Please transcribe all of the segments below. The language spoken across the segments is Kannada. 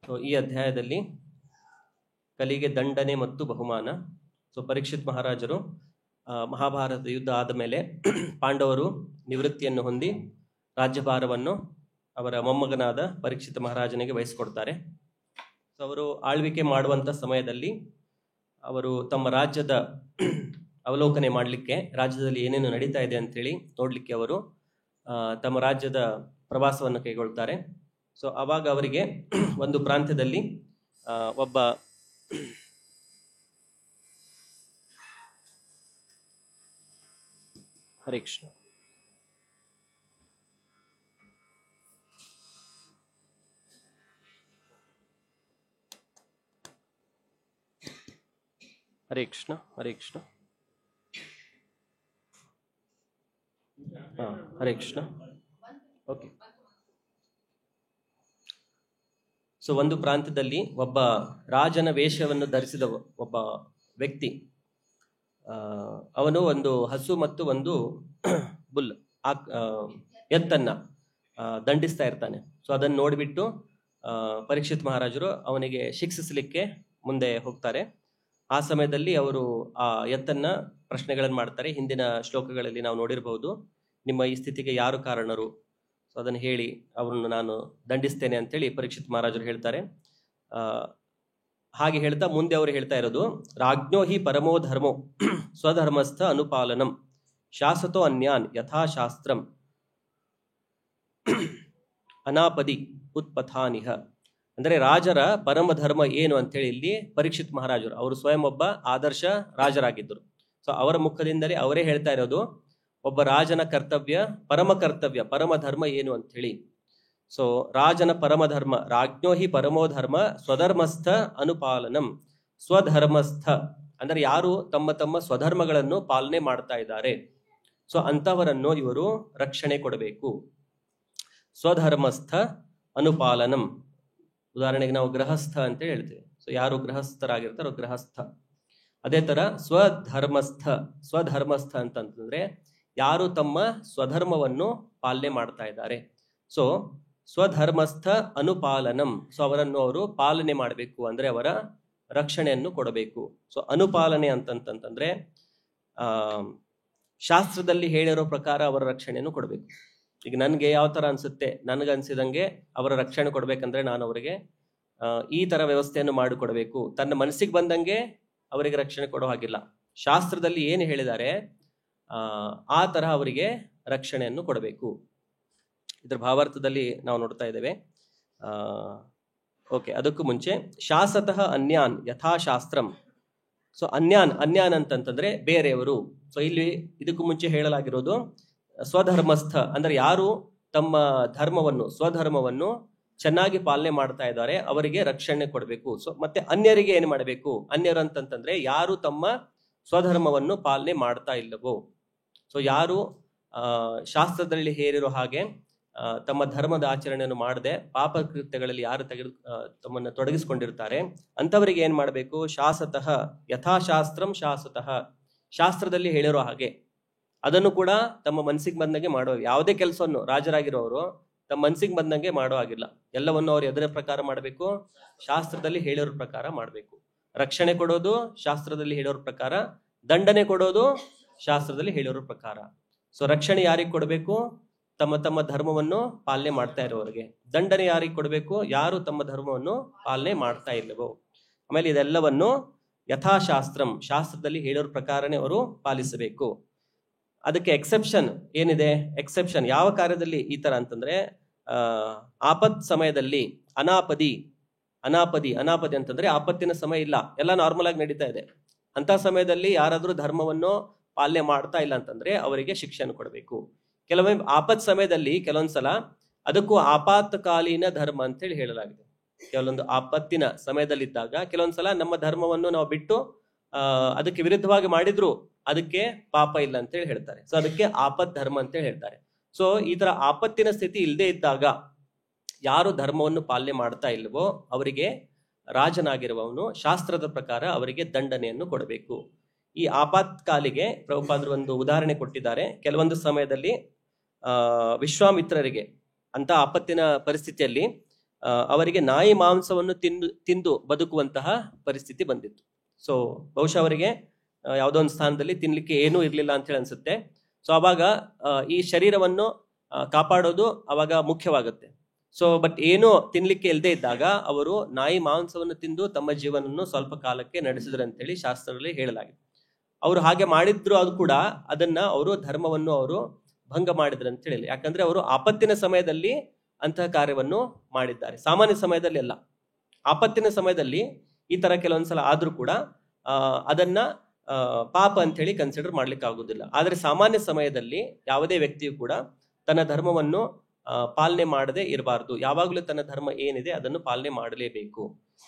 ಸೊ ಈ ಅಧ್ಯಾಯದಲ್ಲಿ ಕಲಿಗೆ ದಂಡನೆ ಮತ್ತು ಬಹುಮಾನ. ಸೊ ಪರೀಕ್ಷಿತ್ ಮಹಾರಾಜರು ಮಹಾಭಾರತ ಯುದ್ಧ ಆದ ಮೇಲೆ ಪಾಂಡವರು ನಿವೃತ್ತಿಯನ್ನು ಹೊಂದಿ ರಾಜ್ಯಭಾರವನ್ನು ಅವರ ಮೊಮ್ಮಗನಾದ ಪರೀಕ್ಷಿತ ಮಹಾರಾಜನಿಗೆ ವಹಿಸಿಕೊಡ್ತಾರೆ. ಸೊ ಅವರು ಆಳ್ವಿಕೆ ಮಾಡುವಂಥ ಸಮಯದಲ್ಲಿ ಅವರು ತಮ್ಮ ರಾಜ್ಯದ ಅವಲೋಕನೆ ಮಾಡಲಿಕ್ಕೆ, ರಾಜ್ಯದಲ್ಲಿ ಏನೇನು ನಡೀತಾ ಇದೆ ಅಂತೇಳಿ ನೋಡಲಿಕ್ಕೆ ಅವರು ತಮ್ಮ ರಾಜ್ಯದ ಪ್ರವಾಸವನ್ನು ಕೈಗೊಳ್ತಾರೆ. ಸೊ ಆವಾಗ ಅವರಿಗೆ ಒಂದು ಪ್ರಾಂತ್ಯದಲ್ಲಿ ಒಬ್ಬ ಹರೇ ಕೃಷ್ಣ ಹರೇ ಕೃಷ್ಣ ಹರೇ ಕೃಷ್ಣ ಹರೇ ಕೃಷ್ಣ. ಓಕೆ. ಸೊ ಒಂದು ಪ್ರಾಂತ್ಯದಲ್ಲಿ ಒಬ್ಬ ರಾಜನ ವೇಷವನ್ನು ಧರಿಸಿದ ಒಬ್ಬ ವ್ಯಕ್ತಿ, ಅವನು ಒಂದು ಹಸು ಮತ್ತು ಒಂದು ಬುಲ್ ಎತ್ತನ್ನ ದಂಡಿಸ್ತಾ ಇರ್ತಾನೆ. ಸೊ ಅದನ್ನು ನೋಡಿಬಿಟ್ಟು ಪರೀಕ್ಷಿತ್ ಮಹಾರಾಜರು ಅವನಿಗೆ ಶಿಕ್ಷಿಸಲಿಕ್ಕೆ ಮುಂದೆ ಹೋಗ್ತಾರೆ. ಆ ಸಮಯದಲ್ಲಿ ಅವರು ಆ ಎತ್ತನ್ನ ಪ್ರಶ್ನೆಗಳನ್ನು ಮಾಡ್ತಾರೆ. ಹಿಂದಿನ ಶ್ಲೋಕಗಳಲ್ಲಿ ನಾವು ನೋಡಿರಬಹುದು, ನಿಮ್ಮ ಈ ಸ್ಥಿತಿಗೆ ಯಾರು ಕಾರಣರು, ಸೊ ಅದನ್ನು ಹೇಳಿ ಅವರನ್ನು ನಾನು ದಂಡಿಸ್ತೇನೆ ಅಂತೇಳಿ ಪರೀಕ್ಷಿತ್ ಮಹಾರಾಜರು ಹೇಳ್ತಾರೆ. ಹಾಗೆ ಹೇಳ್ತಾ ಮುಂದೆ ಅವರು ಹೇಳ್ತಾ ಇರೋದು, ರಾಜ್ಞೋ ಹಿ ಪರಮೋ ಧರ್ಮೋ ಸ್ವಧರ್ಮಸ್ಥ ಅನುಪಾಲನಂ ಶಾಸತೋ ಅನ್ಯಾನ್ ಯಥಾಶಾಸ್ತ್ರಂ ಅನಾಪದಿ ಉತ್ಪಥಾನಿಹ. ಅಂದರೆ ರಾಜರ ಪರಮ ಧರ್ಮ ಏನು ಅಂತೇಳಿ ಇಲ್ಲಿ ಪರೀಕ್ಷಿತ್ ಮಹಾರಾಜರು, ಅವರು ಸ್ವಯಂ ಒಬ್ಬ ಆದರ್ಶ ರಾಜರಾಗಿದ್ದರು. ಸೊ ಅವರ ಮುಖದಿಂದಲೇ ಅವರೇ ಹೇಳ್ತಾ ಇರೋದು, ಒಬ್ಬ ರಾಜನ ಕರ್ತವ್ಯ, ಪರಮ ಧರ್ಮ ಏನು ಅಂತ ಹೇಳಿ. ಸೊ ರಾಜನ ಪರಮ ಧರ್ಮ, ರಾಜ್ಞೋ ಹಿ ಪರಮೋ ಧರ್ಮ ಸ್ವಧರ್ಮಸ್ಥ ಅನುಪಾಲನಂ. ಸ್ವಧರ್ಮಸ್ಥ ಅಂದರೆ ಯಾರು ತಮ್ಮ ತಮ್ಮ ಸ್ವಧರ್ಮಗಳನ್ನು ಪಾಲನೆ ಮಾಡ್ತಾ ಇದ್ದಾರೆ, ಸೊ ಅಂತವರನ್ನು ಇವರು ರಕ್ಷಣೆ ಕೊಡಬೇಕು. ಸ್ವಧರ್ಮಸ್ಥ ಅನುಪಾಲನಂ. ಉದಾಹರಣೆಗೆ ನಾವು ಗೃಹಸ್ಥ ಅಂತ ಹೇಳ್ತೇವೆ. ಸೊ ಯಾರು ಗೃಹಸ್ಥರಾಗಿರ್ತಾರೋ ಗೃಹಸ್ಥ. ಅದೇ ತರ ಸ್ವಧರ್ಮಸ್ಥ ಅಂತಂದ್ರೆ ಯಾರು ತಮ್ಮ ಸ್ವಧರ್ಮವನ್ನು ಪಾಲನೆ ಮಾಡ್ತಾ ಇದ್ದಾರೆ. ಸೊ ಸ್ವಧರ್ಮಸ್ಥ ಅನುಪಾಲನಂ. ಸೊ ಅವರನ್ನು ಅವರು ಪಾಲನೆ ಮಾಡಬೇಕು, ಅಂದ್ರೆ ಅವರ ರಕ್ಷಣೆಯನ್ನು ಕೊಡಬೇಕು. ಸೊ ಅನುಪಾಲನೆ ಅಂತಂತಂದ್ರೆ ಶಾಸ್ತ್ರದಲ್ಲಿ ಹೇಳಿರೋ ಪ್ರಕಾರ ಅವರ ರಕ್ಷಣೆಯನ್ನು ಕೊಡಬೇಕು. ಈಗ ನನ್ಗೆ ಯಾವ ತರ ಅನ್ಸುತ್ತೆ, ನನಗನ್ಸಿದಂಗೆ ಅವರ ರಕ್ಷಣೆ ಕೊಡ್ಬೇಕಂದ್ರೆ ನಾನು ಅವರಿಗೆ ಈ ತರ ವ್ಯವಸ್ಥೆಯನ್ನು ಮಾಡಿಕೊಡ್ಬೇಕು. ತನ್ನ ಮನಸ್ಸಿಗೆ ಬಂದಂಗೆ ಅವರಿಗೆ ರಕ್ಷಣೆ ಕೊಡೋ ಹಾಗಿಲ್ಲ. ಶಾಸ್ತ್ರದಲ್ಲಿ ಏನು ಹೇಳಿದ್ದಾರೆ ಆ ತರ ಅವರಿಗೆ ರಕ್ಷಣೆಯನ್ನು ಕೊಡಬೇಕು. ಇದ್ರ ಭಾವಾರ್ಥದಲ್ಲಿ ನಾವು ನೋಡ್ತಾ ಇದ್ದೇವೆ. ಓಕೆ, ಅದಕ್ಕೂ ಮುಂಚೆ ಶಾಸತಃ ಅನ್ಯಾನ್ ಯಥಾಶಾಸ್ತ್ರಂ. ಸೊ ಅನ್ಯಾನ್ ಅಂತಂತಂದ್ರೆ ಬೇರೆಯವರು. ಸೊ ಇಲ್ಲಿ ಇದಕ್ಕೂ ಮುಂಚೆ ಹೇಳಲಾಗಿರೋದು ಸ್ವಧರ್ಮಸ್ಥ ಅಂದ್ರೆ ಯಾರು ತಮ್ಮ ಸ್ವಧರ್ಮವನ್ನು ಚೆನ್ನಾಗಿ ಪಾಲನೆ ಮಾಡ್ತಾ ಇದ್ದಾರೆ ಅವರಿಗೆ ರಕ್ಷಣೆ ಕೊಡಬೇಕು. ಸೊ ಮತ್ತೆ ಅನ್ಯರಿಗೆ ಏನು ಮಾಡಬೇಕು, ಅನ್ಯರು ಅಂತಂತಂದ್ರೆ ಯಾರು ತಮ್ಮ ಸ್ವಧರ್ಮವನ್ನು ಪಾಲನೆ ಮಾಡ್ತಾ ಇಲ್ಲವೋ, ಸೊ ಯಾರು ಶಾಸ್ತ್ರದಲ್ಲಿ ಹೇರಿರೋ ಹಾಗೆ ತಮ್ಮ ಧರ್ಮದ ಆಚರಣೆಯನ್ನು ಮಾಡದೆ ಪಾಪ ಕೃತ್ಯಗಳಲ್ಲಿ ಯಾರು ತಮ್ಮನ್ನು ತೊಡಗಿಸಿಕೊಂಡಿರ್ತಾರೆ ಅಂತವರಿಗೆ ಏನ್ ಮಾಡಬೇಕು, ಶಾಸತಃ ಯಥಾಶಾಸ್ತ್ರಂ ಶಾಸತಃ. ಶಾಸ್ತ್ರದಲ್ಲಿ ಹೇಳಿರೋ ಹಾಗೆ ಅದನ್ನು ಕೂಡ ತಮ್ಮ ಮನಸ್ಸಿಗೆ ಬಂದಂಗೆ ಮಾಡುವ. ಯಾವುದೇ ಕೆಲಸವನ್ನು ರಾಜರಾಗಿರೋರು ತಮ್ಮ ಮನಸ್ಸಿಗೆ ಬಂದಂಗೆ ಮಾಡೋ ಆಗಿಲ್ಲ. ಎಲ್ಲವನ್ನು ಅವ್ರು ಎದರ ಪ್ರಕಾರ ಮಾಡಬೇಕು, ಶಾಸ್ತ್ರದಲ್ಲಿ ಹೇಳಿರೋ ಪ್ರಕಾರ ಮಾಡಬೇಕು. ರಕ್ಷಣೆ ಕೊಡೋದು ಶಾಸ್ತ್ರದಲ್ಲಿ ಹೇಳಿರೋ ಪ್ರಕಾರ, ದಂಡನೆ ಕೊಡೋದು ಶಾಸ್ತ್ರದಲ್ಲಿ ಹೇಳಿರೋ ಪ್ರಕಾರ. ಸೊ ರಕ್ಷಣೆ ಯಾರಿಗೆ ಕೊಡಬೇಕು, ತಮ್ಮ ತಮ್ಮ ಧರ್ಮವನ್ನು ಪಾಲನೆ ಮಾಡ್ತಾ ಇರೋರಿಗೆ. ದಂಡನೆ ಯಾರಿಗೆ ಕೊಡಬೇಕು, ಯಾರು ತಮ್ಮ ಧರ್ಮವನ್ನು ಪಾಲನೆ ಮಾಡ್ತಾ ಇಲ್ಲವೋ. ಆಮೇಲೆ ಇದೆಲ್ಲವನ್ನು ಯಥಾಶಾಸ್ತ್ರಂ, ಶಾಸ್ತ್ರದಲ್ಲಿ ಹೇಳಿರೋ ಪ್ರಕಾರನೇ ಅವರು ಪಾಲಿಸಬೇಕು. ಅದಕ್ಕೆ ಎಕ್ಸೆಪ್ಷನ್ ಏನಿದೆ, ಎಕ್ಸೆಪ್ಷನ್ ಯಾವ ಕಾರ್ಯದಲ್ಲಿ ಈ ತರ ಅಂತಂದ್ರೆ ಆಪತ್ ಸಮಯದಲ್ಲಿ ಅನಾಪದಿ ಅಂತಂದ್ರೆ ಆಪತ್ತಿನ ಸಮಯ ಇಲ್ಲ, ಎಲ್ಲ ನಾರ್ಮಲ್ ಆಗಿ ನಡೀತಾ ಇದೆ. ಅಂತ ಸಮಯದಲ್ಲಿ ಯಾರಾದ್ರೂ ಧರ್ಮವನ್ನು ಪಾಲನೆ ಮಾಡ್ತಾ ಇಲ್ಲ ಅಂತಂದ್ರೆ ಅವರಿಗೆ ಶಿಕ್ಷೆಯನ್ನು ಕೊಡಬೇಕು. ಕೆಲವೊಮ್ಮೆ ಆಪತ್ ಸಮಯದಲ್ಲಿ ಕೆಲವೊಂದ್ಸಲ ಅದಕ್ಕೂ ಆಪಾತಕಾಲೀನ ಧರ್ಮ ಅಂತೇಳಿ ಹೇಳಲಾಗಿದೆ. ಕೆಲವೊಂದು ಆಪತ್ತಿನ ಸಮಯದಲ್ಲಿದ್ದಾಗ ಕೆಲವೊಂದ್ಸಲ ನಮ್ಮ ಧರ್ಮವನ್ನು ನಾವು ಬಿಟ್ಟು ಅದಕ್ಕೆ ವಿರುದ್ಧವಾಗಿ ಮಾಡಿದ್ರು ಅದಕ್ಕೆ ಪಾಪ ಇಲ್ಲ ಅಂತೇಳಿ ಹೇಳ್ತಾರೆ. ಸೊ ಅದಕ್ಕೆ ಆಪತ್ ಧರ್ಮ ಅಂತೇಳಿ ಹೇಳ್ತಾರೆ. ಸೊ ಈ ತರ ಆಪತ್ತಿನ ಸ್ಥಿತಿ ಇಲ್ಲದೆ ಇದ್ದಾಗ ಯಾರು ಧರ್ಮವನ್ನು ಪಾಲನೆ ಮಾಡ್ತಾ ಇಲ್ವೋ ಅವರಿಗೆ ರಾಜನಾಗಿರುವವನು ಶಾಸ್ತ್ರದ ಪ್ರಕಾರ ಅವರಿಗೆ ದಂಡನೆಯನ್ನು ಕೊಡಬೇಕು. ಈ ಆಪತ್ಕಾಲಿಗೆ ಪ್ರಭುಪಾದರು ಒಂದು ಉದಾಹರಣೆ ಕೊಟ್ಟಿದ್ದಾರೆ. ಕೆಲವೊಂದು ಸಮಯದಲ್ಲಿ ವಿಶ್ವಾಮಿತ್ರರಿಗೆ ಅಂತ ಆಪತ್ತಿನ ಪರಿಸ್ಥಿತಿಯಲ್ಲಿ ಅವರಿಗೆ ನಾಯಿ ಮಾಂಸವನ್ನು ತಿಂದು ಬದುಕುವಂತಹ ಪರಿಸ್ಥಿತಿ ಬಂದಿತ್ತು. ಸೊ ಬಹುಶಃ ಅವರಿಗೆ ಯಾವುದೋ ಒಂದು ಸ್ಥಾನದಲ್ಲಿ ತಿನ್ಲಿಕ್ಕೆ ಏನೂ ಇರಲಿಲ್ಲ ಅಂತ ಹೇಳಿ ಅನ್ಸುತ್ತೆ. ಸೊ ಅವಾಗ ಈ ಶರೀರವನ್ನು ಕಾಪಾಡೋದು ಅವಾಗ ಮುಖ್ಯವಾಗುತ್ತೆ. ಸೊ ಬಟ್ ಏನೂ ತಿನ್ಲಿಕ್ಕೆ ಇಲ್ಲದೆ ಇದ್ದಾಗ ಅವರು ನಾಯಿ ಮಾಂಸವನ್ನು ತಿಂದು ತಮ್ಮ ಜೀವನವನ್ನು ಸ್ವಲ್ಪ ಕಾಲಕ್ಕೆ ನಡೆಸಿದ್ರು ಅಂತೇಳಿ ಶಾಸ್ತ್ರದಲ್ಲಿ ಹೇಳಲಾಗಿದೆ. ಅವರು ಹಾಗೆ ಮಾಡಿದ್ರು, ಅದು ಕೂಡ ಅದನ್ನ ಅವರು ಧರ್ಮವನ್ನು ಅವರು ಭಂಗ ಮಾಡಿದ್ರು ಅಂತ ಹೇಳಿ. ಯಾಕಂದ್ರೆ ಅವರು ಆಪತ್ತಿನ ಸಮಯದಲ್ಲಿ ಅಂತಹ ಕಾರ್ಯವನ್ನು ಮಾಡಿದ್ದಾರೆ, ಸಾಮಾನ್ಯ ಸಮಯದಲ್ಲಿ ಅಲ್ಲ. ಆಪತ್ತಿನ ಸಮಯದಲ್ಲಿ ಈ ತರ ಕೆಲವೊಂದ್ಸಲ ಆದ್ರೂ ಕೂಡ ಅದನ್ನ ಪಾಪ ಅಂತ ಹೇಳಿ ಕನ್ಸಿಡರ್ ಮಾಡ್ಲಿಕ್ಕೆ ಆಗುದಿಲ್ಲ. ಆದ್ರೆ ಸಾಮಾನ್ಯ ಸಮಯದಲ್ಲಿ ಯಾವುದೇ ವ್ಯಕ್ತಿಯು ಕೂಡ ತನ್ನ ಧರ್ಮವನ್ನು ಪಾಲನೆ ಮಾಡದೆ ಇರಬಾರ್ದು. ಯಾವಾಗಲೂ ತನ್ನ ಧರ್ಮ ಏನಿದೆ ಅದನ್ನು ಪಾಲನೆ ಮಾಡಲೇಬೇಕು.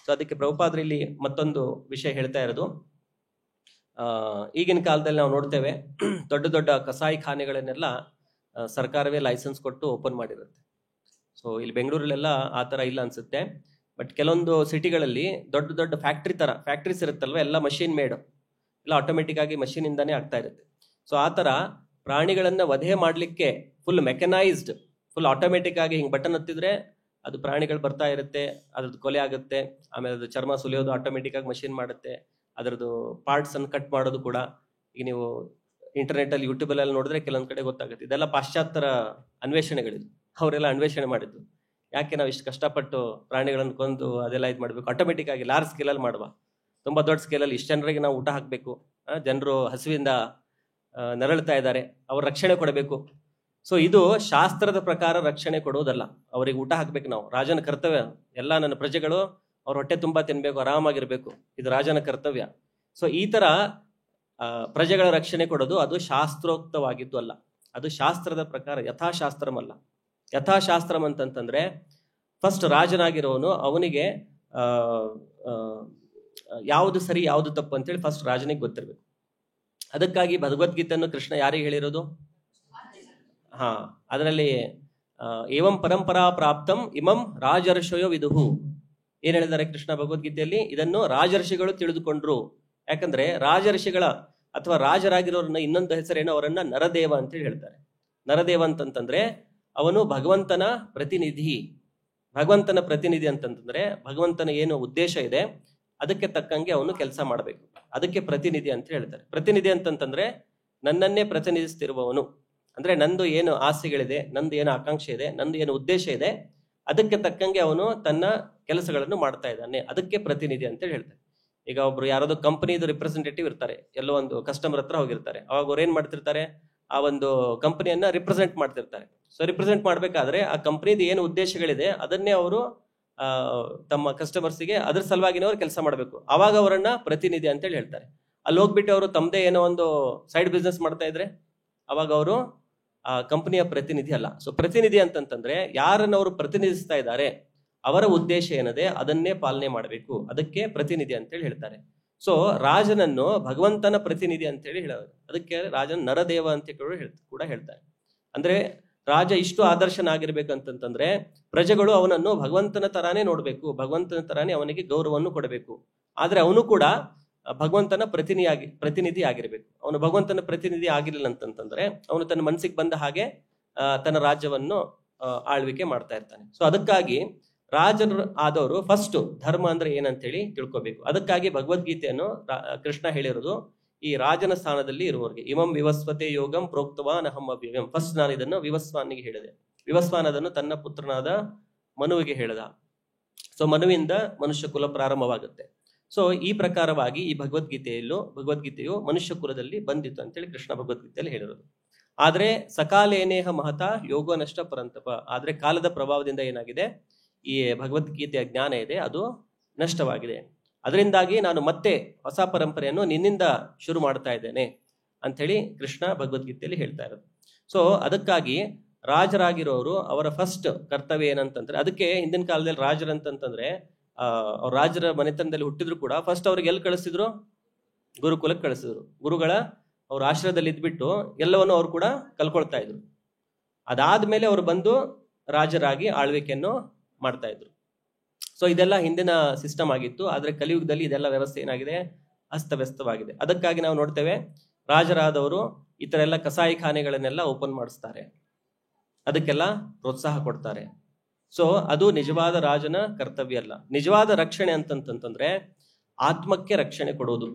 ಸೊ ಅದಕ್ಕೆ ಪ್ರಭುಪಾದರು ಇಲ್ಲಿ ಮತ್ತೊಂದು ವಿಷಯ ಹೇಳ್ತಾ ಇರೋದು, ಈಗಿನ ಕಾಲದಲ್ಲಿ ನಾವು ನೋಡ್ತೇವೆ ದೊಡ್ಡ ದೊಡ್ಡ ಕಸಾಯಿಖಾನೆಗಳನ್ನೆಲ್ಲ ಸರ್ಕಾರವೇ ಲೈಸೆನ್ಸ್ ಕೊಟ್ಟು ಓಪನ್ ಮಾಡಿರುತ್ತೆ. ಸೊ ಇಲ್ಲಿ ಬೆಂಗಳೂರಲ್ಲೆಲ್ಲ ಆ ಥರ ಇಲ್ಲ ಅನ್ಸುತ್ತೆ. ಬಟ್ ಕೆಲವೊಂದು ಸಿಟಿಗಳಲ್ಲಿ ದೊಡ್ಡ ದೊಡ್ಡ ಫ್ಯಾಕ್ಟ್ರೀಸ್ ಇರುತ್ತಲ್ವ, ಎಲ್ಲ ಮಷಿನ್ ಮೇಡ್, ಎಲ್ಲ ಆಟೋಮೆಟಿಕ್ ಆಗಿ ಮಷಿನ್ ಇಂದಾನೇ ಆಗ್ತಾ ಇರುತ್ತೆ. ಸೊ ಆ ಥರ ಪ್ರಾಣಿಗಳನ್ನ ವಧೆ ಮಾಡಲಿಕ್ಕೆ ಫುಲ್ ಮೆಕನೈಸ್ಡ್, ಫುಲ್ ಆಟೋಮೆಟಿಕ್ ಆಗಿ ಹಿಂಗೆ ಬಟನ್ ಒತ್ತಿದ್ರೆ ಅದು ಪ್ರಾಣಿಗಳು ಬರ್ತಾ ಇರುತ್ತೆ, ಅದ್ರದ್ದು ಕೊಲೆ ಆಗುತ್ತೆ. ಆಮೇಲೆ ಅದು ಚರ್ಮ ಸುಲಿಯೋದು ಆಟೋಮೆಟಿಕ್ ಆಗಿ ಮಷಿನ್ ಮಾಡುತ್ತೆ. ಅದರದ್ದು ಪಾರ್ಟ್ಸ್ ಅನ್ನು ಕಟ್ ಮಾಡೋದು ಕೂಡ ಈಗ ನೀವು ಇಂಟರ್ನೆಟ್ ಅಲ್ಲಿ ಯೂಟ್ಯೂಬ್ ಅಲ್ಲಿ ನೋಡಿದ್ರೆ ಕೆಲವೊಂದ್ ಕಡೆ ಗೊತ್ತಾಗುತ್ತೆ. ಇದೆಲ್ಲ ಪಾಶ್ಚಾತ್ಯರ ಅನ್ವೇಷಣೆಗಳಿದು, ಅವರೆಲ್ಲ ಅನ್ವೇಷಣೆ ಮಾಡಿದ್ದು. ಯಾಕೆ ನಾವು ಇಷ್ಟು ಕಷ್ಟಪಟ್ಟು ಪ್ರಾಣಿಗಳನ್ನು ಕೊಂದು ಅದೆಲ್ಲ ಇದು ಮಾಡಬೇಕು, ಆಟೋಮೆಟಿಕ್ ಆಗಿ ಲಾರ್ಜ್ ಸ್ಕೇಲಲ್ಲಿ ಮಾಡುವ, ತುಂಬಾ ದೊಡ್ಡ ಸ್ಕೇಲಲ್ಲಿ ಇಷ್ಟು ಜನರಿಗೆ ನಾವು ಊಟ ಹಾಕಬೇಕು, ಜನರು ಹಸಿವಿಂದ ನರಳ್ತಾ ಇದ್ದಾರೆ, ಅವ್ರ ರಕ್ಷಣೆ ಕೊಡಬೇಕು. ಸೊ ಇದು ಶಾಸ್ತ್ರದ ಪ್ರಕಾರ ರಕ್ಷಣೆ ಕೊಡುವುದಲ್ಲ, ಅವರಿಗೆ ಊಟ ಹಾಕ್ಬೇಕು. ನಾವು ರಾಜನ ಕರ್ತವ್ಯ, ಎಲ್ಲ ನನ್ನ ಪ್ರಜೆಗಳು ಅವ್ರ ಹೊಟ್ಟೆ ತುಂಬಾ ತಿನ್ಬೇಕು, ಆರಾಮಾಗಿರ್ಬೇಕು, ಇದು ರಾಜನ ಕರ್ತವ್ಯ. ಸೊ ಈ ತರ ಪ್ರಜೆಗಳ ರಕ್ಷಣೆ ಕೊಡೋದು ಅದು ಶಾಸ್ತ್ರೋಕ್ತವಾಗಿದ್ದು ಅಲ್ಲ, ಅದು ಶಾಸ್ತ್ರದ ಪ್ರಕಾರ ಯಥಾಶಾಸ್ತ್ರಂ ಅಲ್ಲ. ಯಥಾಶಾಸ್ತ್ರಂ ಅಂತಂತಂದ್ರೆ ಫಸ್ಟ್ ರಾಜನಾಗಿರೋನು ಅವನಿಗೆ ಯಾವುದು ಸರಿ ಯಾವುದು ತಪ್ಪು ಅಂತೇಳಿ ಫಸ್ಟ್ ರಾಜನಿಗೆ ಗೊತ್ತಿರ್ಬೇಕು. ಅದಕ್ಕಾಗಿ ಭಗವದ್ಗೀತೆಯನ್ನು ಕೃಷ್ಣ ಯಾರಿಗೆ ಹೇಳಿರೋದು? ಅದರಲ್ಲಿ ಏವಂ ಪರಂಪರಾ ಪ್ರಾಪ್ತಂ ಇಮಂ ರಾಜರ್ಷಯೋ ವಿದುಹು, ಏನ್ ಹೇಳಿದ್ದಾರೆ ಕೃಷ್ಣ ಭಗವದ್ಗೀತೆಯಲ್ಲಿ? ಇದನ್ನು ರಾಜರ್ಷಿಗಳು ತಿಳಿದುಕೊಂಡ್ರು. ಯಾಕಂದ್ರೆ ರಾಜರ್ಷಿಗಳ ಅಥವಾ ರಾಜರಾಗಿರೋರನ್ನ ಇನ್ನೊಂದು ಹೆಸರೇನೋ, ಅವರನ್ನ ನರದೇವ ಅಂತೇಳಿ ಹೇಳ್ತಾರೆ. ನರದೇವ ಅಂತಂತಂದ್ರೆ ಅವನು ಭಗವಂತನ ಪ್ರತಿನಿಧಿ. ಭಗವಂತನ ಪ್ರತಿನಿಧಿ ಅಂತಂತಂದ್ರೆ ಭಗವಂತನ ಏನು ಉದ್ದೇಶ ಇದೆ ಅದಕ್ಕೆ ತಕ್ಕಂಗೆ ಅವನು ಕೆಲಸ ಮಾಡಬೇಕು, ಅದಕ್ಕೆ ಪ್ರತಿನಿಧಿ ಅಂತ ಹೇಳ್ತಾರೆ. ಪ್ರತಿನಿಧಿ ಅಂತಂತಂದ್ರೆ ನನ್ನನ್ನೇ ಪ್ರತಿನಿಧಿಸ್ತಿರುವವನು, ಅಂದ್ರೆ ನಂದು ಏನು ಆಸೆಗಳಿದೆ, ನಂದು ಏನು ಆಕಾಂಕ್ಷೆ ಇದೆ, ನಂದು ಏನು ಉದ್ದೇಶ ಇದೆ, ಅದಕ್ಕೆ ತಕ್ಕಂಗೆ ಅವನು ತನ್ನ ಕೆಲಸಗಳನ್ನು ಮಾಡ್ತಾ ಇದ್ದಾನೆ, ಅದಕ್ಕೆ ಪ್ರತಿನಿಧಿ ಅಂತೇಳಿ ಹೇಳ್ತಾರೆ. ಈಗ ಒಬ್ರು ಯಾರಾದ್ರು ಕಂಪನಿದು ರಿಪ್ರೆಸೆಂಟೇಟಿವ್ ಇರ್ತಾರೆ, ಎಲ್ಲೋ ಒಂದು ಕಸ್ಟಮರ್ ಹತ್ರ ಹೋಗಿರ್ತಾರೆ, ಅವಾಗ ಅವ್ರು ಏನ್ ಮಾಡ್ತಿರ್ತಾರೆ, ಆ ಒಂದು ಕಂಪನಿಯನ್ನ ರಿಪ್ರೆಸೆಂಟ್ ಮಾಡ್ತಿರ್ತಾರೆ. ಸೊ ರಿಪ್ರೆಸೆಂಟ್ ಮಾಡ್ಬೇಕಾದ್ರೆ ಆ ಕಂಪನಿದು ಏನು ಉದ್ದೇಶಗಳಿದೆ ಅದನ್ನೇ ಅವರು ತಮ್ಮ ಕಸ್ಟಮರ್ಸ್ಗೆ ಅದ್ರ ಸಲುವಾಗಿನೇ ಅವ್ರು ಕೆಲಸ ಮಾಡಬೇಕು. ಅವಾಗ ಅವರನ್ನ ಪ್ರತಿನಿಧಿ ಅಂತೇಳಿ ಹೇಳ್ತಾರೆ. ಅಲ್ಲಿ ಹೋಗ್ಬಿಟ್ಟು ಅವರು ತಮ್ಮದೇ ಏನೋ ಒಂದು ಸೈಡ್ ಬಿಸ್ನೆಸ್ ಮಾಡ್ತಾ ಇದ್ರೆ ಅವಾಗ ಅವರು ಆ ಕಂಪನಿಯ ಪ್ರತಿನಿಧಿ ಅಲ್ಲ. ಸೊ ಪ್ರತಿನಿಧಿ ಅಂತಂತಂದ್ರೆ ಯಾರನ್ನ ಅವರು ಪ್ರತಿನಿಧಿಸ್ತಾ ಇದ್ದಾರೆ ಅವರ ಉದ್ದೇಶ ಏನಿದೆ ಅದನ್ನೇ ಪಾಲನೆ ಮಾಡಬೇಕು, ಅದಕ್ಕೆ ಪ್ರತಿನಿಧಿ ಅಂತೇಳಿ ಹೇಳ್ತಾರೆ. ಸೊ ರಾಜನನ್ನು ಭಗವಂತನ ಪ್ರತಿನಿಧಿ ಅಂತೇಳಿ ಹೇಳೋದು, ಅದಕ್ಕೆ ರಾಜನ ನರದೇವ ಅಂತ ಕೂಡ ಹೇಳ್ತಾರೆ. ಅಂದ್ರೆ ರಾಜ ಇಷ್ಟು ಆದರ್ಶನಾಗಿರ್ಬೇಕಂತಂದ್ರೆ ಪ್ರಜೆಗಳು ಅವನನ್ನು ಭಗವಂತನ ತರಾನೇ ನೋಡ್ಬೇಕು, ಭಗವಂತನ ತರಾನೇ ಅವನಿಗೆ ಗೌರವವನ್ನು ಕೊಡಬೇಕು. ಆದ್ರೆ ಅವನು ಕೂಡ ಭಗವಂತನ ಪ್ರತಿನಿಧಿ ಆಗಿರ್ಬೇಕು. ಅವನು ಭಗವಂತನ ಪ್ರತಿನಿಧಿ ಆಗಿರ್ಲಿಲ್ಲ ಅಂತಂತಂದ್ರೆ ಅವನು ತನ್ನ ಮನಸ್ಸಿಗೆ ಬಂದ ಹಾಗೆ ತನ್ನ ರಾಜ್ಯವನ್ನು ಆಳ್ವಿಕೆ ಮಾಡ್ತಾ ಇರ್ತಾನೆ. ಸೊ ಅದಕ್ಕಾಗಿ ರಾಜರು ಆದವರು ಫಸ್ಟ್ ಧರ್ಮ ಅಂದ್ರೆ ಏನಂತೇಳಿ ತಿಳ್ಕೊಬೇಕು. ಅದಕ್ಕಾಗಿ ಭಗವದ್ಗೀತೆಯನ್ನು ಕೃಷ್ಣ ಹೇಳಿರೋದು ಈ ರಾಜನ ಸ್ಥಾನದಲ್ಲಿ ಇರುವವರಿಗೆ, ಇಮಂ ವಿವಸ್ವತೆ ಯೋಗಂ ಪ್ರೋಕ್ತವಾನ್ ಅಹಂ ಅವ್ಯಯಂ. ಫಸ್ಟ್ ನಾನು ಇದನ್ನು ವಿವಸ್ವಾನಿಗೆ ಹೇಳಿದೆ. ವಿವಸ್ವಾನ್ ಅದನ್ನು ತನ್ನ ಪುತ್ರನಾದ ಮನುವಿಗೆ ಹೇಳಿದ. ಸೊ ಮನುವಿಂದ ಮನುಷ್ಯ ಕುಲ ಪ್ರಾರಂಭವಾಗುತ್ತೆ. ಸೊ ಈ ಪ್ರಕಾರವಾಗಿ ಈ ಭಗವದ್ಗೀತೆಯು ಮನುಷ್ಯ ಕುಲದಲ್ಲಿ ಬಂದಿತ್ತು ಅಂತೇಳಿ ಕೃಷ್ಣ ಭಗವದ್ಗೀತೆಯಲ್ಲಿ ಹೇಳಿರೋದು. ಆದ್ರೆ ಸಕಾಲೇನೇಹ ಮಹತಾ ಯೋಗೋ ನಷ್ಟ ಪರಂತಪ, ಆದ್ರೆ ಕಾಲದ ಪ್ರಭಾವದಿಂದ ಏನಾಗಿದೆ, ಈ ಭಗವದ್ಗೀತೆಯ ಜ್ಞಾನ ಇದೆ ಅದು ನಷ್ಟವಾಗಿದೆ. ಅದರಿಂದಾಗಿ ನಾನು ಮತ್ತೆ ಹೊಸ ಪರಂಪರೆಯನ್ನು ನಿನ್ನಿಂದ ಶುರು ಮಾಡ್ತಾ ಇದ್ದೇನೆ ಅಂಥೇಳಿ ಕೃಷ್ಣ ಭಗವದ್ಗೀತೆಯಲ್ಲಿ ಹೇಳ್ತಾ ಇರೋದು. ಸೊ ಅದಕ್ಕಾಗಿ ರಾಜರಾಗಿರೋರು ಅವರ ಫಸ್ಟ್ ಕರ್ತವ್ಯ ಏನಂತಂದ್ರೆ, ಅದಕ್ಕೆ ಹಿಂದಿನ ಕಾಲದಲ್ಲಿ ರಾಜರಂತಂತಂದ್ರೆ ಅವ್ರ ರಾಜರ ಮನೆತನದಲ್ಲಿ ಹುಟ್ಟಿದ್ರು ಕೂಡ ಫಸ್ಟ್ ಅವ್ರಿಗೆ ಎಲ್ಲಿ ಕಳಿಸಿದ್ರು? ಗುರುಕುಲಕ್ಕೆ ಕಳಿಸಿದ್ರು. ಗುರುಗಳ ಅವ್ರ ಆಶ್ರಯದಲ್ಲಿ ಇದ್ಬಿಟ್ಟು ಎಲ್ಲವನ್ನು ಅವ್ರು ಕೂಡ ಕಲ್ಕೊಳ್ತಾ ಇದ್ರು. ಅದಾದ್ಮೇಲೆ ಅವ್ರು ಬಂದು ರಾಜರಾಗಿ ಆಳ್ವಿಕೆಯನ್ನು ಮಾಡ್ತಾ ಇದ್ರು. ಸೊ ಇದೆಲ್ಲ ಹಿಂದಿನ ಸಿಸ್ಟಮ್ ಆಗಿತ್ತು. ಆದ್ರೆ ಕಲಿಯುಗದಲ್ಲಿ ಇದೆಲ್ಲ ವ್ಯವಸ್ಥೆ ಏನಾಗಿದೆ, ಅಸ್ತವ್ಯಸ್ತವಾಗಿದೆ. ಅದಕ್ಕಾಗಿ ನಾವು ನೋಡ್ತೇವೆ ರಾಜರಾದವರು ಈ ತರ ಎಲ್ಲ ಕಸಾಯಿಖಾನೆಗಳನ್ನೆಲ್ಲ ಓಪನ್ ಮಾಡಿಸ್ತಾರೆ, ಅದಕ್ಕೆಲ್ಲ ಪ್ರೋತ್ಸಾಹ ಕೊಡ್ತಾರೆ. ಸೊ ಅದು ನಿಜವಾದ ರಾಜನ ಕರ್ತವ್ಯ ಅಲ್ಲ. ನಿಜವಾದ ರಕ್ಷಣೆ ಅಂತಂತಂದ್ರೆ ಆತ್ಮಕ್ಕೆ ರಕ್ಷಣೆ ಕೊಡೋದು,